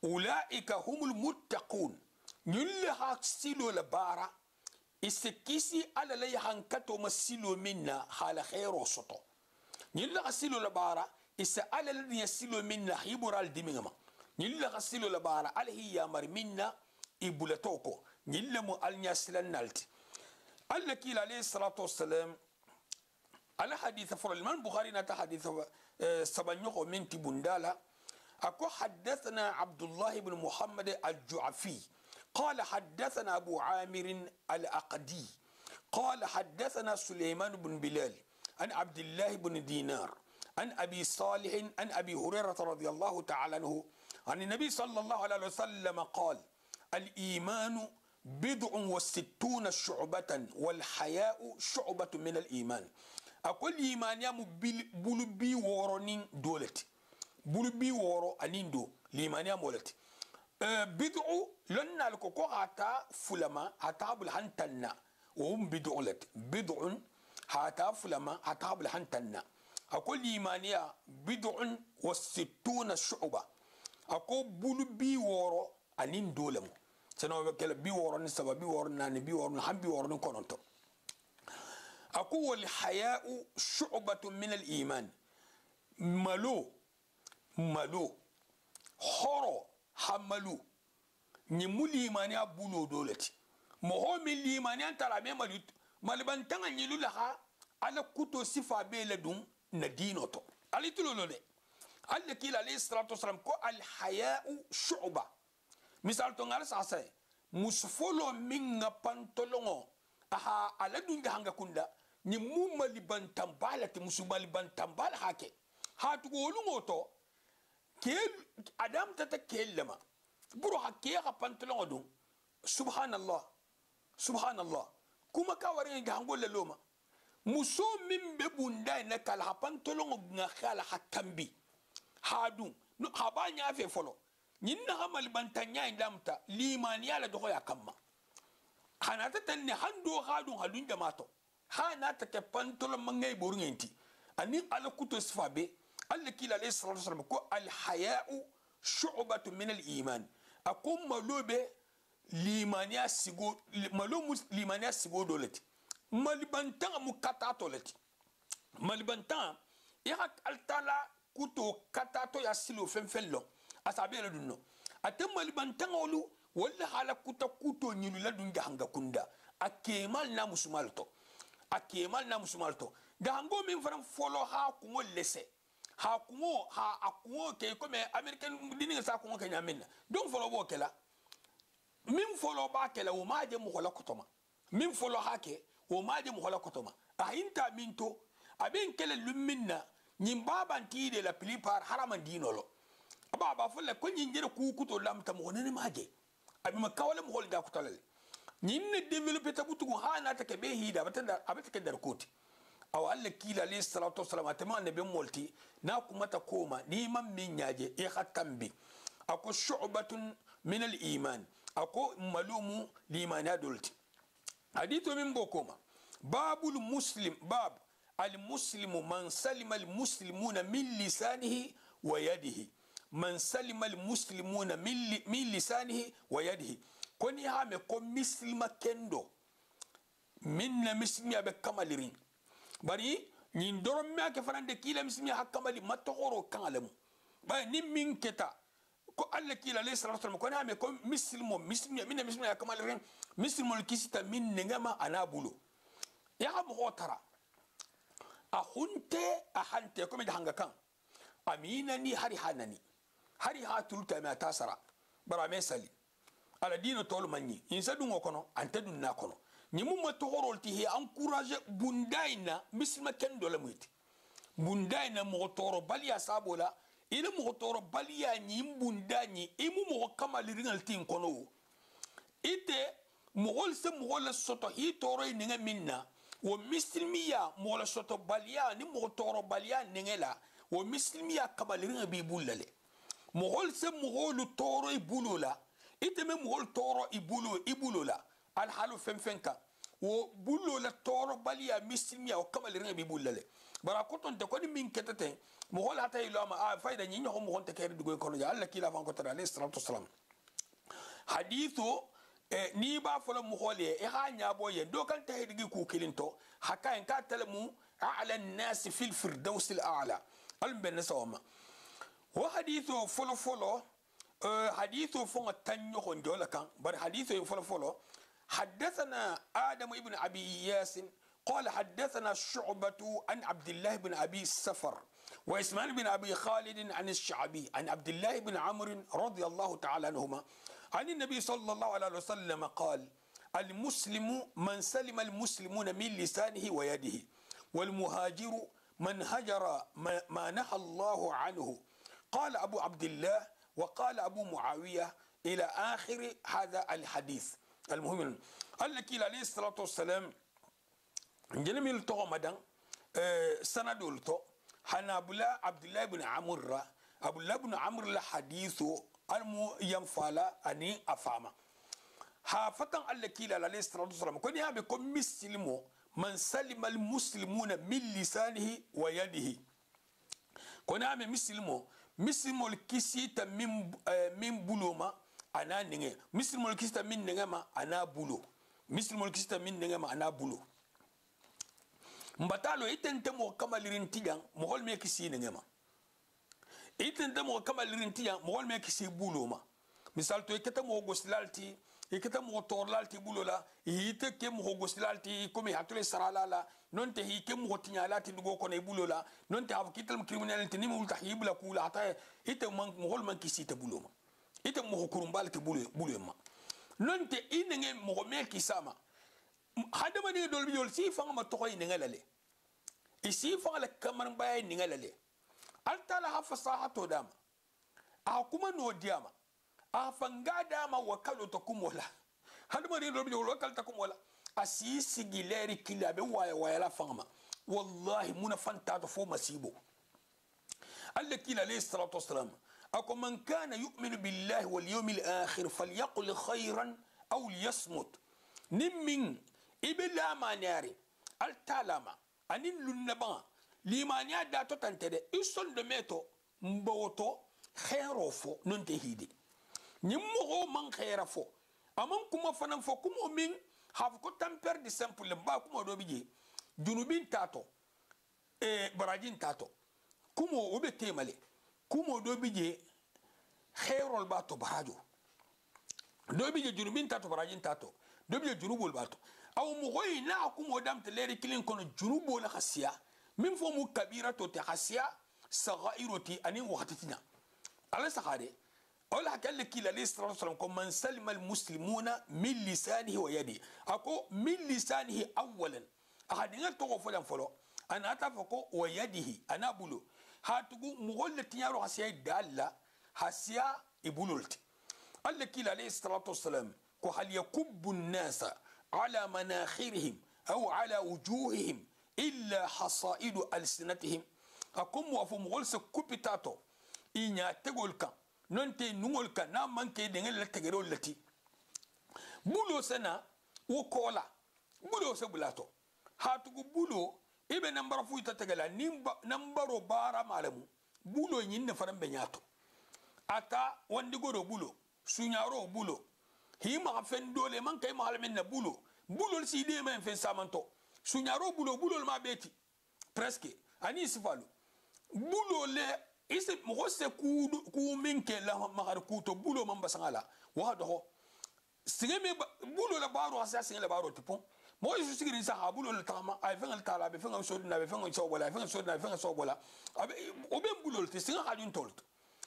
أولئك هم المتقون نيل هاك سيلو لبارا إسكيسي على لي هانكاتو مسيلو منا حال خير وسطو نيل هاك سيلو لبارا إسا على لي سيلو منا يبورال ديمينما نيل هاك سيلو لبارا على هي يامر منا إبولتوكو نيل مو النياسلان نالتي الله كيل عليه الصلاة والسلام على حديث فرمان بخاري نتا حديث سبنيوكو من تبندالا أكو حدثنا عبد الله بن محمد الجعفي قال حدثنا أبو عامر الأقدي قال حدثنا سليمان بن بلال عن عبد الله بن دينار عن أبي صالح عن أبي هريرة رضي الله تعالى عنه عن النبي صلى الله عليه وسلم قال الإيمان بضع وستون شعبة والحياء شعبة من الإيمان أقول إيمان يا بلبي ورنين دولتي بلبي ورو أنيندو الإيمان يا مولتي بضع لنا الكوكو هاتا فلما هاتا بالحنتنا وهم بدعلت بضع هاتا فلما هاتا بالحنتنا أقول إيمان يا بضع وستون شعبة أقول بلبي ورو أنين دولمو سنو كلا بي ورن سبا بي ورن ناني بي ورن حم بي ورن كونتو أقول الحياء شعبة من الإيمان ملو حرو حملو نمو الإيمان يبولو دولتي مهم الإيمان ينترى ميماليت مالبانتان نيلو لها على كتو صفا بيلدون ندينوتو علي تلولو لي على كلا عليه الصلاة والسلام كو الحياء شعبة misal to ngal sasa musfolo minga pantolongo aha ala dunga hanga kunda ni mumali bantambala ti musumali bantambala hake hatu golungo to ke adam tata kellama buru hakke ha pantolongo dum subhanallah kuma ka wari nga hangolle loma muso min be bunda na kala ha pantolongo nga khala hakambi hadu no habanya fe folo نينا عمل بنتانيا إندامتا ليمانيا لدخو يا كما خاناتا تني هندو خادو هدون جماعتو خاناتا كبانتول منغي بورنينتي أني على كتو سفابي اللي كيلا عليه الصلاة والسلام كو الحياء شعبة من الإيمان أقوم ملوبة ليمانيا سيغو ليمانيا سيغو دولتي مالبانتان مكاتاتو لتي مالبانتان يحك التالا كتو كاتاتو يا سيلو فنفلو asabe la dunno atemma libantangolu wala hala kuto nyinu la dunga hanga kunda akemal na musumalto gango min faram folo ha kungo lese ha akungo ke comme american dini sa kungo kenya minna donc folo bo kela min folo ba kela o maje mu hola kotoma min folo hake o maje mu hola kotoma ahinta minto aben kele lumminna nyimba ntide la plupart haraman dinolo baba fulla ko nyinjere ku kuto lamta mo ne maage abi ma kawale mo holda ko talale nyinne developer tabutu hana ta ke be hida batanda abata ke dar koti aw alla kila alayhi salatu wassalam atama ne be molti na kuma ta koma ni man min nyaaje e khatambi ako shu'batun min al iman ako malumu liman adulti hadithu min bokoma babul muslim bab al muslimu man salima al muslimuna min lisanihi wa yadihi من سلم المسلمون من لسانه ويده كوني هامي كو مسلم كندو من مسلمي بكمالين بري نين دورم ما كفران دي كيلا مسلمي حكمالي ما تغورو كالمو باي نين من كتا كو الله كيلا عليه الصلاه والسلام كوني هامي كو مسلمي من مسلمي حكمالين مسلم الكيستا من نغما انا بولو يا مو ترى احنت كومي دهانغا كان امينني هري حنني hari ha tulta ma tasara bara mesali ala dino tol manni insa dungo kono ante dun na kono ni mumma to horolti he encourage bundaina misma ken do la muti bundaina mo toro baliya sabola ile mo toro baliya ni bundani imu mo kamali ringal tin kono ite mo hol se mo hol soto hi toro ni minna wo mislimiya mo la soto baliya ni mo toro baliya ningela wo mislimiya kamali ringal bi bulale mohol se moholu toro ibulula iteme mohol toro ibulula al halu femfenka wo bulola toro baliya mislimiya o kamal ringa bi bulale bara koton te ko ni min ketete mo hol hata ilo ma a fayda nyi nyo mo honte kere dugo kono ja alla kila fan ko tara alayhi salatu wassalam hadithu ni ba folo mo hole e ha nya boye do kan te hedigi ku kilinto haka en ka talmu a'la an-nas fil firdaus al-a'la al-ben sawma wa hadithu folo حديث فون التنيو خنجولا كان بر حديث فلو حدثنا آدم ابن أبي إياس قال حدثنا شعبة عن عبد الله بن أبي السفر وإسماعيل بن أبي خالد عن الشعبي عن عبد الله بن عمرو رضي الله تعالى عنهما عن النبي صلى الله عليه وسلم قال المسلم من سلم المسلمون من لسانه ويده والمهاجر من هجر ما نهى الله عنه قال أبو عبد الله وقال أبو معاوية إلى آخر هذا الحديث المهم قال لك عليه الصلاة والسلام جنمي لتو مدن سندول تو حنابلا عبد الله بن عمرو عبد الله بن عمرو الحديث المو ينفالا أني أفاما حافتن قال لك عليه الصلاة والسلام كوني هم بكم مسلمو من سلم المسلمون من لسانه ويده كوني هم مسلمو مسلمول كيسيتا من بولوما انا نيغي مسلمول كيسيتا من نيغما انا بولو مسلمول كيسيتا من نيغما انا بولو مباتالو ايتنتمو كمالرين تيجان مول مي كيسي نيغما ايتنتمو كمالرين تيجان مول مي كيسي بولوما مثال تو كتمو غوسلالتي ikata torlalti bulola hite ke mo goslalti komi hatule saralala nonte hi ke mo tinyalati dugo ko ne bulola nonte have kital criminality ni mo tahibla kula ata ite man mo hol man kisita buloma ite mo kurumbalti bulema nonte inenge mo me kisama hadama ni dolbi yol si fanga ma to ine ngalale isi fanga la kamar bay ni ngalale altala ha fasahato dama a kuma no diama afangada ma wakalo to kumola hadma ri robi wakal ta kumola asisi gileri kilabe waya la fama wallahi muna fanta to fo masibo alla kila alayhi salatu wassalam ako man kana yu'minu billahi wal yawmil akhir falyaqul khayran aw liyasmut nimmin ibila manari al talama anin lunnaba limaniya da to tantede ison de meto mboto khairofo nonte hidi nyimmo man khaira fo amam kuma fanan fo kuma min have ko tamper di simple ba kuma do bije junubin tato barajin tato kuma obe temale kuma do bije khairol ba to barajo do bije junubin tato barajin tato do bije junubol ba to aw mo goyna kuma dam te leri kilin kono junubol khasiya min fo mu kabira to te khasiya saghairoti ani waqtitina ala sakhade أولا قال لك عليه الصلاة والسلام من سلم المسلمون من لسانه ويده أكو من لسانه أولا أحد تقول فلان فلو أنا أتفقه ويده أنا بلو هاتقو مغلة تنيارو حسيا دالة حسيا إبولولت قال لك عليه الصلاة والسلام هل يكب الناس على مناخرهم أو على وجوههم إلا حصائد ألسنتهم أكو موافو مغلسة كوبيتاتو إنيا تقول كان nonte nungol ka na manke de ngel tegero lati bulo sana wo kola bulo se bulato hatugo bulo ibe nambara fu ita tegala nimba nambaro bara malamu bulo nyinne faram be nyato ata wandi goro bulo sunyaro bulo hima fen dole man kay malamen na bulo si de men fen samanto sunyaro bulo ma beti presque ani sifalu bulo le ise mo se ku minke la mahar ku to bulo man basangala wa do singeme bulo la baro asa singela la baro tipo mo isu sigirin sa bulo la tama ay fengal tala be fengal so dina be fengal so bola fengal so dina be fengal so bola abe o be bulo te singa hadun tolt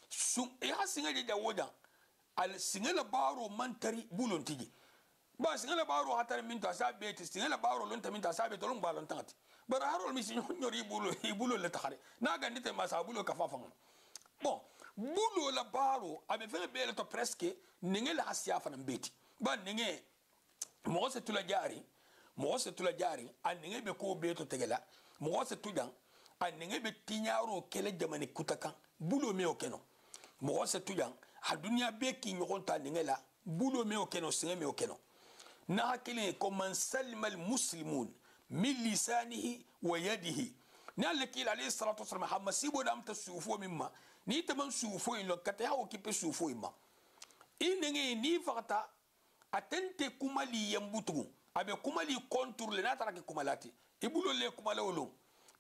su e ha singa de wodan al singela baro man tari bulo tigi ba singela baro hatar min ta sa be te singela baro lon ta min ta sa be to lon balon tangati bara harol mi sinyo nyori bulo le taxare na gandite ma sa bulo ka fafang bon bulo la baro abe fe be le to presque ninge la hasia fa mbeti ba ninge mo se tula jari an ninge be ko be to tegela mo se tudan an ninge be tinyaro kele jamani kutakan bulo me o keno mo se tudan ha dunya be ki nyokonta ninge la bulo me o keno singe me o keno na hakile ko man salmal muslimun من لسانه ويده ni alle kila alayhi salatu wasallam hamma sibo dam ta sufo mimma ni ta man sufo in lokata ha okipe sufo imma inenge ni fakata atente kumali yambutu abe kumali contour le natara ke kumalati ibulo le kumala wolo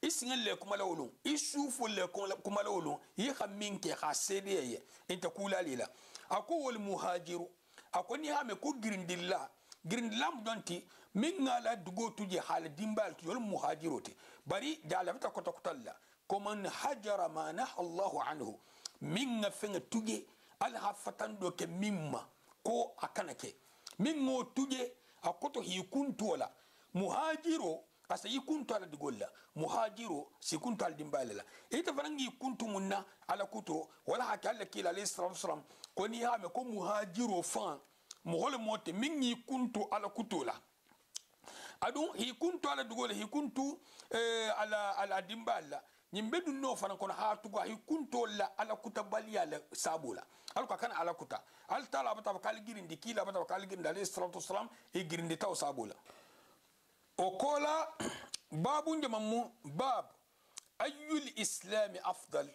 isingel le kumala wolo isufu le kumala wolo yi khamin ke khasede inta kula lila ako wal muhajiru ako ni ha me ko girindilla girindillam donti min ngala dugo tuje hal dimbal to wal muhajirote bari dala fata kota kotalla koman hajara ma nah Allah anhu min ngafenga tuje al hafatan do ke mimma ko akanake min ngo tuje akoto hi kuntu wala muhajiro asa yi kuntu ala digolla muhajiro si kuntu al dimbalala ita farangi kuntu munna ala kuto wala hakalla kila alayhi salatu wasalam ko ni ha me ko muhajiro fan mohole mote min yi kuntu ala kutola adun hi kuntu ala digolla hi kuntu ala dimbala nyimbe dun no fana kono ha tugo hi kuntu la ala kuta baliya la sabula alko kana ala kuta al tala bata kal girindi kila bata kal girindi alayhi salatu wasalam e girindi taw sabula okola babu njamamu bab ayyul islam afdal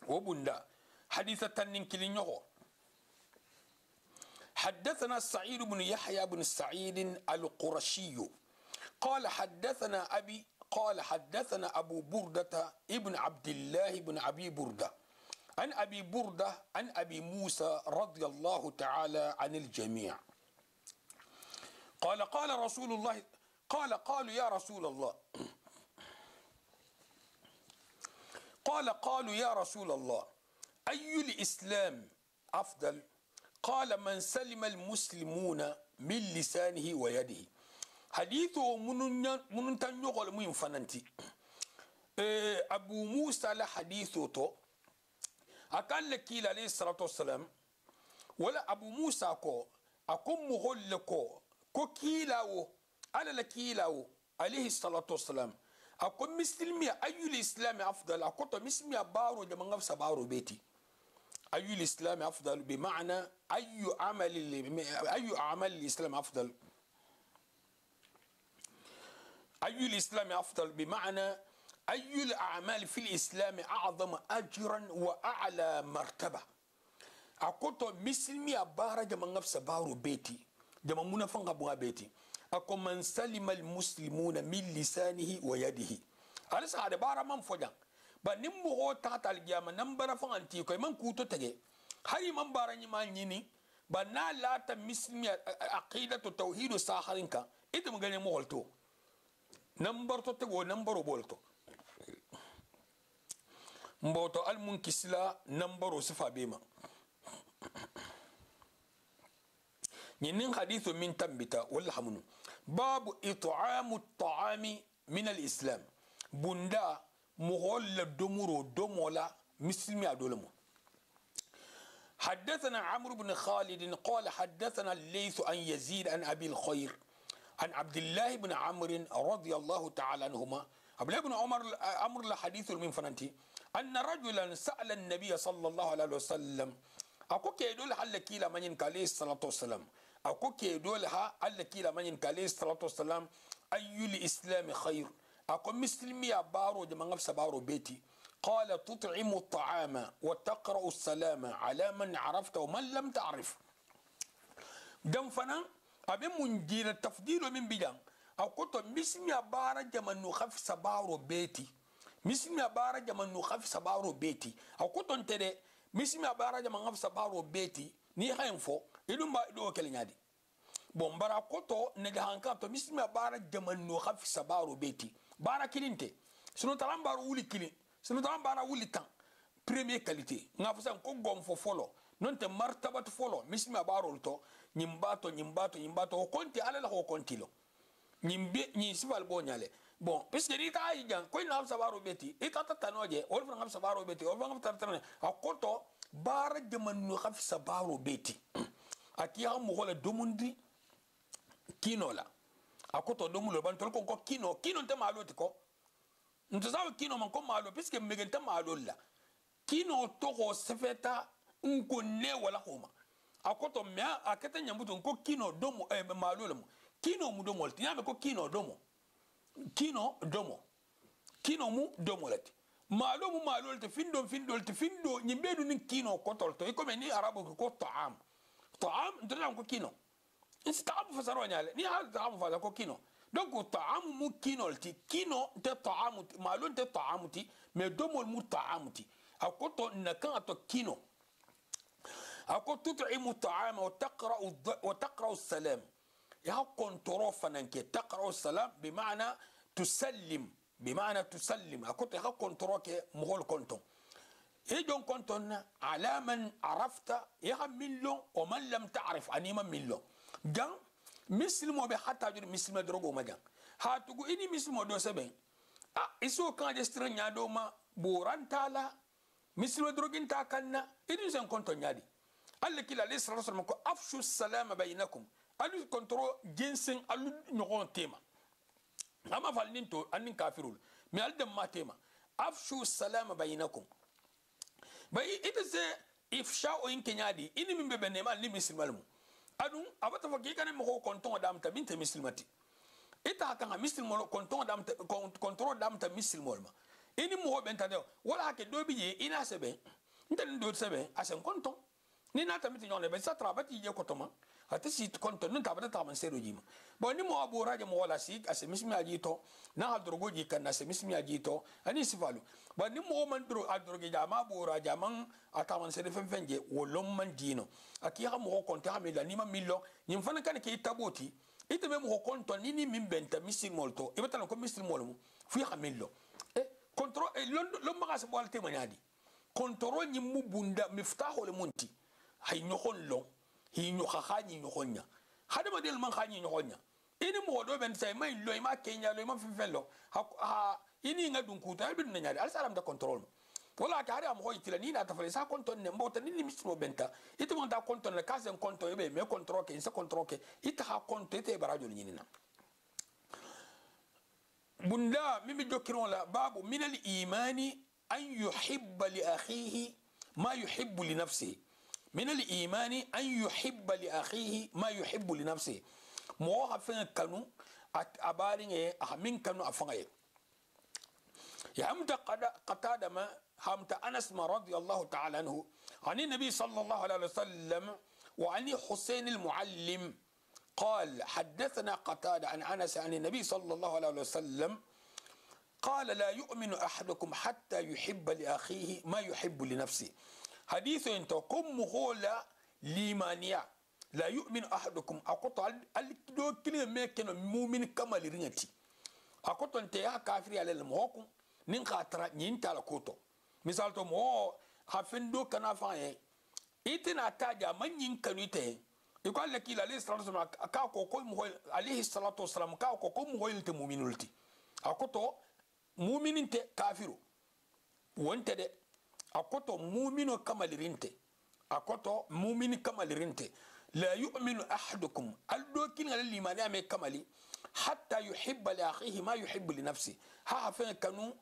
wabunda hadithatan ninkilinyo حدثنا سعيد بن يحيى بن سعيد القرشي قال حدثنا أبو بردة ابن عبد الله بن أبي بردة عن أبي بردة عن أبي موسى رضي الله تعالى عن الجميع قال رسول الله قالوا يا رسول الله قالوا يا رسول الله أي الإسلام أفضل قال من سلم المسلمون من لسانه ويده حديثه من تنجغل من فننتي أبو موسى لحديثه تو أقال لك عليه الصلاة والسلام ولا أبو موسى أكون مغل كو كيلاو على لكيلاو عليه الصلاة والسلام أكون مسلمي أي الإسلام أفضل أكون مسلمي بارو جمعنا سبارو بيتي أي الإسلام أفضل بمعنى أي أعمال الإسلام أفضل أي الإسلام أفضل بمعنى أي الأعمال في الإسلام أعظم أجرا وأعلى مرتبة أكون مسلمي بارو جمعنا سبارو بيتي جمعنا فنغبوا بيتي أكو من سلم المسلمون من لسانه ويده أليس هذا بارا من فجأة بنمو هو تحت الجامعة نمبر فانتي كي من كوتو تجي هاي من بارا نمان يني بنا لا تمسلمي عقيدة التوحيد الساخرين كا إذا مغني مغلطو نمبر تتغو نمبر بولتو مبوتو المنكسلا نمبر صفا بيما ينين حديث من تنبتا ولا حمنو باب إطعام الطعام من الإسلام بندا مغول دمرو دمولا مسلمي أدولمو حدثنا عمرو بن خالد قال حدثنا الليث عن يزيد عن أبي الخير عن عبد الله بن عمرو رضي الله تعالى عنهما عبد الله بن عمر الحديث من فننتي أن رجلا سأل النبي صلى الله عليه وسلم أكو كيدول حل كيلا من عليه الصلاة والسلام أكو كيدول حل كيلا من عليه الصلاة والسلام أي الإسلام خير أكو مسلمي بارو جمع بارو بيتي قال تطعم الطعام وتقرأ السلام على من عرفت ومن لم تعرف دم فنا أبي منجيل التفضيل من بيان أكو مسلمي بارو جمع نخف بارو بيتي مسلمي بارو جمع نخف بارو بيتي أكو تنتدي مسلمي بارو جمع نخف بارو بيتي ni hainfo idun ba ido kele nyadi bon bara koto ne ga hanka to mismi bara jaman no khafi sabaru beti bara kilinte sunu talam bara wuli kili sunu talam bara wuli tan premier qualité nga fusan ko gom fo folo non te martabat folo mismi bara to nyimbato konti ala la ko kontilo nyimbe nyi sifal bo nyale bon puisque ni ta yijan ko na sabaru beti e ta tanoje o fa ngam sabaru beti o fa ngam tartane akoto bara jaman no khafi sabaru beti akiya mo hola domundi kino la akoto domulo ban tol ko kino te malo tiko ntuzawo kino man ko malo puisque megenta malo la kino to ko sefeta nko ne wala homa akoto me akete nyambuto ko kino domo malo la kino mu domo tinyame ko kino domo kino mu domolati malo mu malo te findo nyimbedu ni kino kotolto e come ni arabu ko ta'am ndana ko kino instaam fasaro nyale ni hal ta'am fa ko kino donc ta'am mu kino te ta'am malo te ta'am ti mais domol mu ta'am ti akoto nakan to kino أقول تطعم الطعام وتقرأ السلام يا كنترو فنانك تقرأ السلام بمعنى تسلم أقول يا كنترو مغول كنتم إيجون كنتم على من عرفت يا ملو ومن لم تعرف أني من ملو جان مسلم وبحتى جر مسلم دروغو ما جان هاتوغو إني مسلم دو سبين إسو كان جسترن يادو ما بوران تالا مسلم دروغين تاكلنا إني سن كنتم يادي الله كلا ليس رسول مكو أفشوا السلام بينكم ألو كنترو جنسين ألو نغون تيما أما فالنين تو أنين كافرون مي ألدم ما تيما أفشوا السلام بينكم باي إذا سي إفشاء إن كنيادي إني من ببنيما اللي مسلم المو أدون أبتا فكي كان مكو كنتون دامتا بنت مسلمتي إتا كان مسلم كنتون دامتا كنترو دامتا مسلم المو إني مو بنتا ديو ولا هكي دو بيجي إنا سبين إنت ندو سبين أسن كنتون ni na tamiti nyone be satra bati je kotoma ati si konto nun tabata taman sero jima bon ni mo abura je mo wala si ase mismi ajito na hadrogo ji kan na se mismi ajito ani sifalu bon ni mo man dro adroge jama bura jaman ataman sero fenfenje wolom man dino aki ha mo konto ha me la ni ma millo ni fana kan ke taboti ite me mo konto ni min benta misil molto e betala ko misil molmo fu ha millo e control e lo maga se bolte manadi control ni mu bunda miftahu le munti hay ñokon long hi ñoka xani ñokonya hada ma del man xani ñokonya ini mo do ben say may loy ma kenya loy ma fi fello ha ini nga dun kuta bin na nyaade al salam da control wala ka ada am hoy tila ni na ta fale sa konton ne mbota ni mismo benta ite mo da konton le kasen konton be me control ke sa control ke ita ha konton te barajo ni na bunda mimi jokiron la babu min al imani an yuhibba li akhihi ma yuhibbu li nafsihi من الإيمان أن يحب لأخيه ما يحب لنفسه مو هفين كانوا أبارين أهمين كانوا أفنغي يا همت قتادة ما همت أنس ما رضي الله تعالى عنه عن النبي صلى الله عليه وسلم وعن حسين المعلم قال حدثنا قتادة عن أنس عن النبي صلى الله عليه وسلم قال لا يؤمن أحدكم حتى يحب لأخيه ما يحب لنفسه حديث انت كم مغولا ليمانيا لا يؤمن احدكم اقطع الدو كلمه كان مؤمن كما لرنتي اقطع انت يا كافر على المحكم نين خاطر نين تالا كوتو مثال تو مو حفندو كنا فاي ايتنا تاجا من نين كنيته يقول لك لا ليس رسول كا كوكو مو عليه الصلاه والسلام كا كوكو مو يلت مؤمنولتي اقطع مؤمن انت كافر وانت ده أكوتو مؤمن كمالرينتي أكوتو مؤمن كمالرينتي لا يؤمن أحدكم الدوكين على الإيمان أمي كمالي حتى يحب لأخيه ما يحب لنفسه ها فين كانوا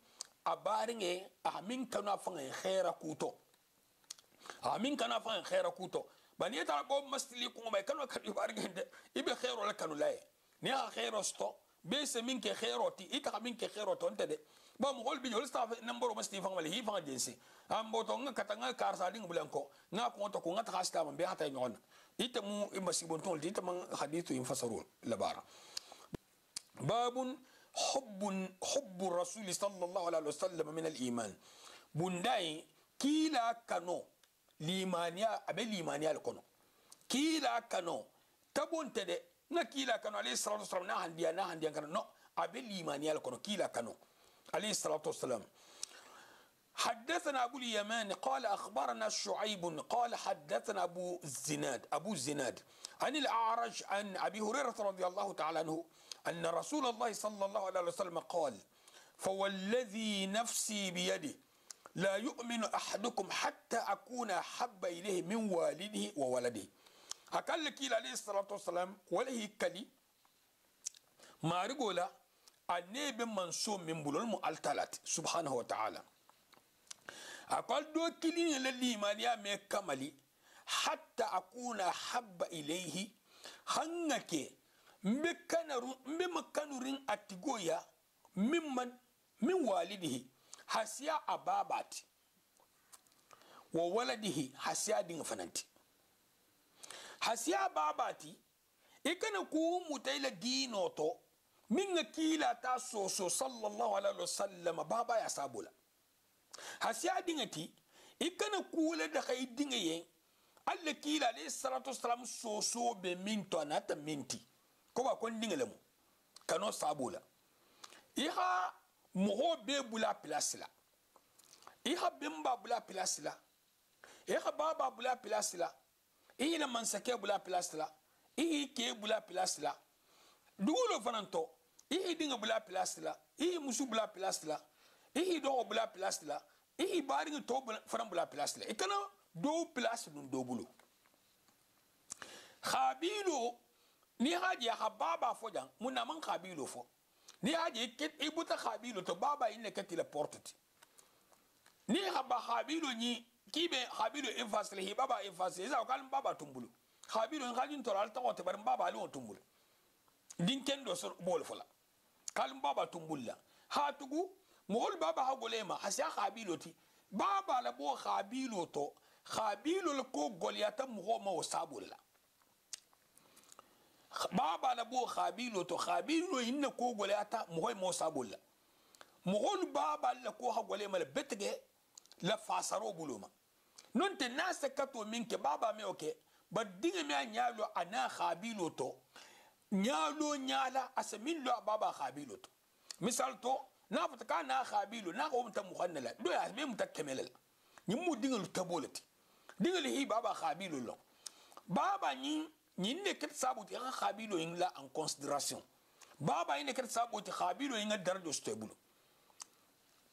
أبارين أمين كانوا أفن خير كوتو أمين كانوا أفن خير كوتو بني ترى بوم مستليكم ما كانوا يبارين يبي خير ولا كانوا لا نيا خير استو بيس منك خيرتي إتها منك خيرتي أنت ده بام قول بيجول ستاف نمبر مستيفان ولا هي فان جنسي am botonga katanga karsa ding bulanko nga ko to ko ngata khasta man be hata nyon ita mu imasi bonton ita man hadithu infasarul labara babun حب الرسول صلى الله عليه وسلم من الإيمان بنداي كيلا كانو ليمانيا أبي ليمانيا لكونو كيلا كانو تبون تدي نا كيلا كانو عليه الصلاة والسلام نهنديا كانو نو أبي ليمانيا لكونو كيلا كانو عليه الصلاة والسلام حدثنا أبو اليمان قال أخبرنا شعيب قال حدثنا أبو الزناد عن الأعرج عن أبي هريرة رضي الله تعالى عنه أن رسول الله صلى الله عليه وسلم قال فوالذي نفسي بيده لا يؤمن أحدكم حتى أكون أحب إليه من والده وولده أكل كيل عليه الصلاة والسلام وله كلي ما رجل النبي منصوم من بلول مؤلتلات سبحانه وتعالى أقول دو كلين للإيمانيا مكملي حتى أكون أحب إليه هنك مكانورين أتجويا min walidihi hasiya ababati wa waladihi hasiya din fananti hasiya babati ikana ku mutaila dino to min kila ta so sallallahu alaihi wasallam baba ya sabula hasiya dingati ikana kula da kai dingaye alla kila alayhi salatu wassalam so be minto anata minti ko ba kon dingale mu kano sabula iha mo be bula plasla iha bimba bula plasla iha baba bula plasla ina mansake bula plasla ihi ke bula plasla dulo fananto ihi dinga bula plasla ihi musu bula plasla ihi do bula plasla ihi bari to faran bula plasla ikana do plas dun do bulu khabilo ni haji ha baba fo jan munna man khabilo fo ni haji ket ibuta khabilo to baba inne ketila portati ni haba khabilo ni kibe khabilo infasle hi baba infasle za kal baba tumbulu khabilo ngajin to alta ko te bar baba lo tumbulu din kendo so bol fola kal baba tumbulla hatugu mol baba ha golema hasa khabilo ti baba la bo khabilo to khabilo ko goliata mo ma wasabulla baba la bo khabilo to khabilo inna ko goliata mo ma wasabulla mo baba la ko ha golema le betge la fasaro buluma non te nasa kato minke baba me oke ba dinga me anyalo ana khabilo to nyalo nyala asamin lo baba khabilo to misal to na fataka na khabilo na ko mta mukhannala do ya me mta kemelal nyimu dinga lu tabolati dinga li hi baba khabilo lo baba ni ne ket sabuti ha khabilo in la en considération baba ne ket sabuti khabilo in darjo stable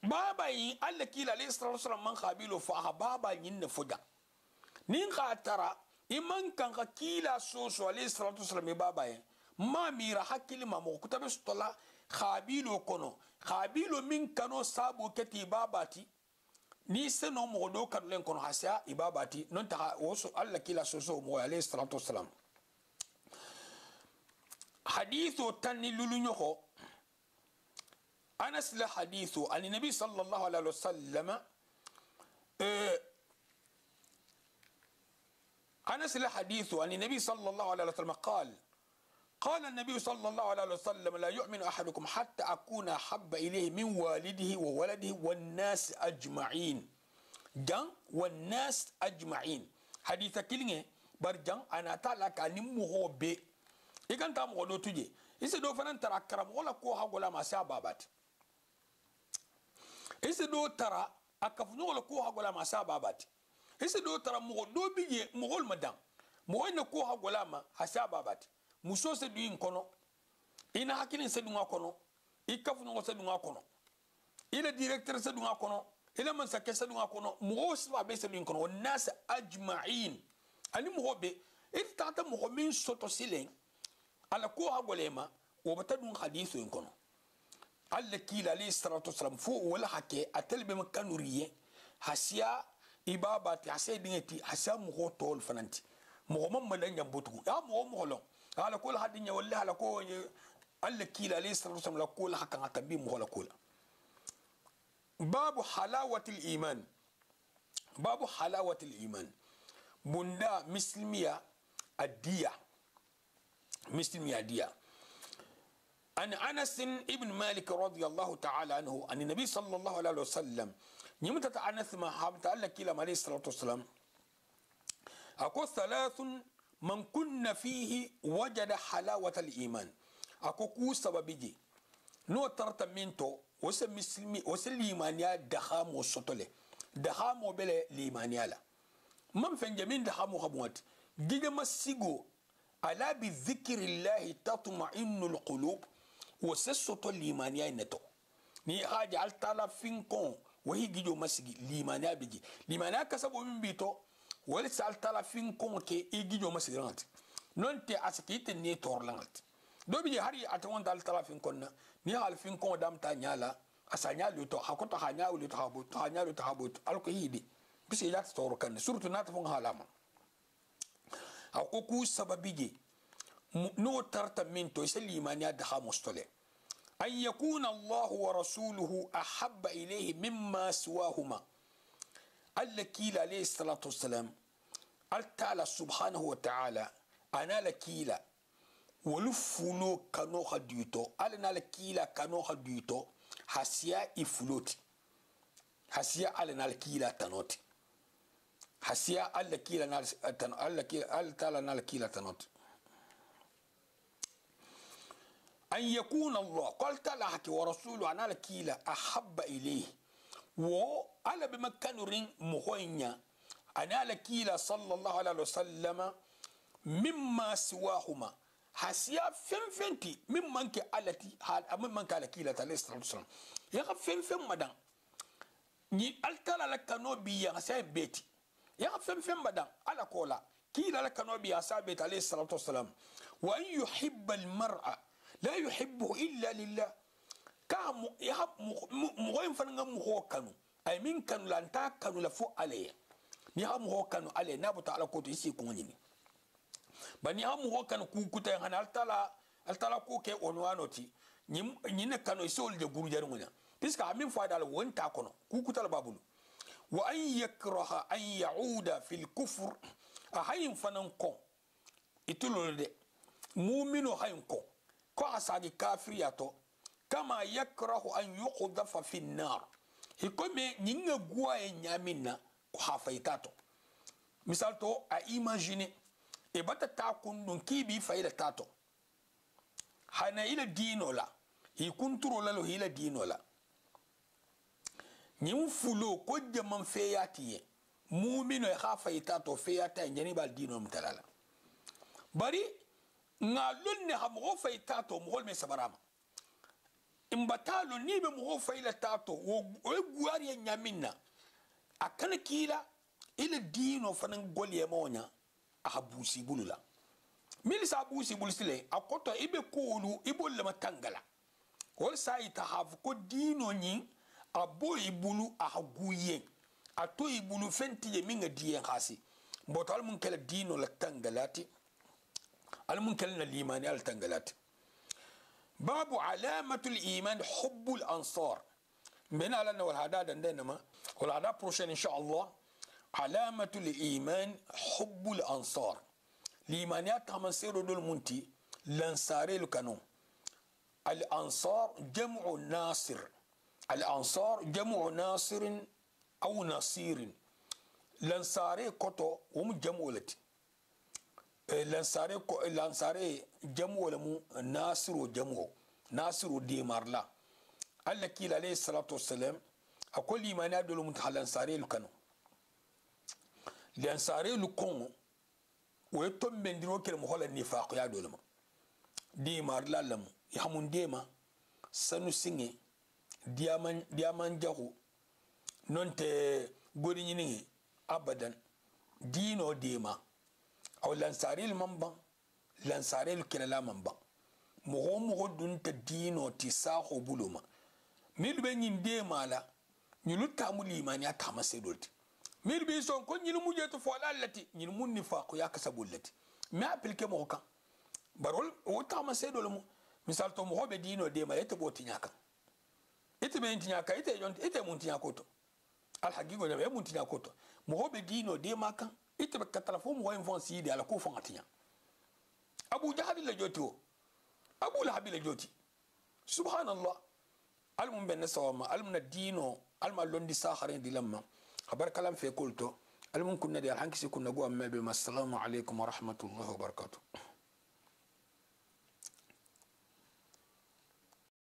baba yin alla kila alayhi salatu wasallam man khabilo fa baba yin ne fuda nin khatara iman kan ka kila so alayhi salatu wasallam baba yin ma mira hakili ma mo kutabe stola khabilo kono khabilo min kano sabo keti babati ni seno mo do kadlen kono hasa ibabati non ta woso alla kila so mo alayhi salatu wasallam hadithu tanni lulunyoko أنس لحديث عن النبي صلى الله عليه وسلم أنس لحديث عن النبي صلى الله عليه وسلم قال النبي صلى الله عليه وسلم لا يؤمن أحدكم حتى أكون أحب إليه من والده وولده والناس أجمعين جان والناس أجمعين حديث كلمة برجان أنا تعلق أن مهو بي إذا تام غلو تجي إذا دو فنان ترى كرم ولا كوها ولا ما سابابات ese do tara akafuno wala ko hagola ma sababati ese do tara mo do biye mo hol madam mo ina ko hagola ma hasababati muso se du kono ina hakini se du kono ikafuno se du kono ila directeur se du kono ila man sa se du kono mo swa be se du kono nas ajma'in ani mo be itata mo min soto silen ala ko hagolema wo batadun hadithu kono alla kila alayhi salatu wasalam fo wala hake atelbe makanuriye hasiya ibabati hasiya dingeti hasiya mo tol fananti mo mamma dan jambutu ya mo lo ala kul hadinya wallahi ala ko alla kila alayhi salatu wasalam la kul hakan atabi mo la kul babu halawatil iman babu halawatil iman bunda muslimiya adiya muslimiya adiya عن أنس ابن مالك رضي الله تعالى عنه عن النبي صلى الله عليه وسلم يمتى أنس ما حابت الله كلا عليه الصلاة والسلام أكو ثلاث من كن فيه وجد حلاوة الإيمان أكو كو سببيجي نو ترتمنتو وسمسلمي وسليمانيا دخام وسطله دخام وبلا ليمانيا لا من فين جمين دخام وخبوات جيجا مسيجو ألا بذكر الله تطمئن القلوب وسسوتو ليمانيا نتو ني حاجه التالا فينكون وهي جيجو مسجي ليمانيا بيجي ليمانيا كسبو من بيتو ولا سالتالا فينكون كي يجيجو مسجي رانت نونتي اسكيت ني تورلانت دو بيجي هاري اتوان دال تالا فينكون ني حال فينكون دام تا نيالا اسانيا لوتو حكوتو حانيا لوتو حابوت حانيا لوتو حابوت الكو هيدي بيسي جات تورو كان سورتو ناتفون حالاما اكو كو سببيجي نو ترتمنتو يسلي مانيا دخا مستولي أن يكون الله ورسوله أحب إليه مما سواهما الكيل عليه الصلاة والسلام التعالى سبحانه وتعالى أنا لكيلا ولفلو كانوها ديوتو أنا لكيلا كانوها ديوتو حسيا إفلوتي حسيا أنا لكيلا تنوتي حسيا الكيلا نال تنوتي أن يكون الله قال تعالى حكي ورسوله أنا لكيلا أحب إليه وعلى بمكان رين مهوينيا أنا لكيلا صلى الله عليه وسلم مما سواهما حسيا فنتي ممن كالتي ممن كالكيلا عليه الصلاة والسلام يا فن مدان ني التلا لك نوبي يا سي بيتي يا فن مدان على كولا كيلا لك نوبي يا سابت عليه الصلاة والسلام وأن يحب المرأة لا يحبه إلا لله كام يا مغين فنغ مغو كانوا أي من كانوا لانتا كانوا لفو عليه نيها مغو كانوا عليه نابو تعالى كوتو يسي كونيني بني هم مغو كانوا كوكوتا يغانا التلا كوكي ونوانوتي نينا كانوا يسول دي غورو جارمونا بيسكا عمين فادال وانتا كونو كوكوتا البابلو وأن يكره أن يعود في الكفر أحيين فننكو يتلو لدي مؤمنو حينكو ko asagi kafiriyato kama yakrahu an yuqdafa fi an-nar ikome nyinga gua e nyamina ko hafaitato misal to a imagine e bata ta kundun kibi faida tato hana ila dinola i kunturo lalo ila dinola nyim fulo ko jaman feyatiye mu'mino e hafaitato feyata nyani bal dino mtalala bari nga lunne ha mo fay tato mo hol me sabarama imbatalo ni be mo fay la tato wo guari nyamina akana kila ila dino fanan golye monya ahabusi bulula mil sabusi bulsile akoto ibe kolu ibol ma tangala wol sai ta have ko dino nyi abo ibulu ahaguye ato ibulu fenti ye minga diye khasi botal mun kala dino la tangalati المنكلنا الإيمان التنقلات باب علامة الإيمان حب الأنصار من على أنه والهداد عندنا والهداد بروشين إن شاء الله علامة الإيمان حب الأنصار الإيمانيات هم سيروا دول منتي الأنصاري لكانوا الأنصار جمع ناصر الأنصار جمع ناصر أو نصير الأنصاري كتو هم جمع lansare jamu wala mu nasiru demarla alla kila alayhi salatu wassalam akoli imani adolo mun lansare lukano lansare lukon wo to mendiro kele mo hola nifaq ya dolo ma demarla lam ya mun dema sanu singe diaman jahu nonte gori nyini abadan dino dema أو لانساري المنبع لانساري الكلا منبع مغو دون تدينو تساخو بلوما ميل بين دي مالا نيلو تامو ليمانيا تاما سيدولتي ميل بين سون كون نيلو موجيتو فولا التي نيلو مون نفاقو يا كسبو التي ما أبلكي موكا barol o tama sedo mo misal to mo be dino de ma ete boti nyaka ete be nyaka ete yon ete mun nyaka to al hagigo de mun nyaka to mo be dino de ma kan ite be katalafu mo en fonsi de ala ko fongatinya abu jahal la joti o abu lahab la joti subhanallah al mum ben sawama al mun dino al ma londi sakharin dilamma khabar kalam fe kulto al mun kunna de al hankisi kunna go amma be assalamu alaykum wa rahmatullahi wa barakatuh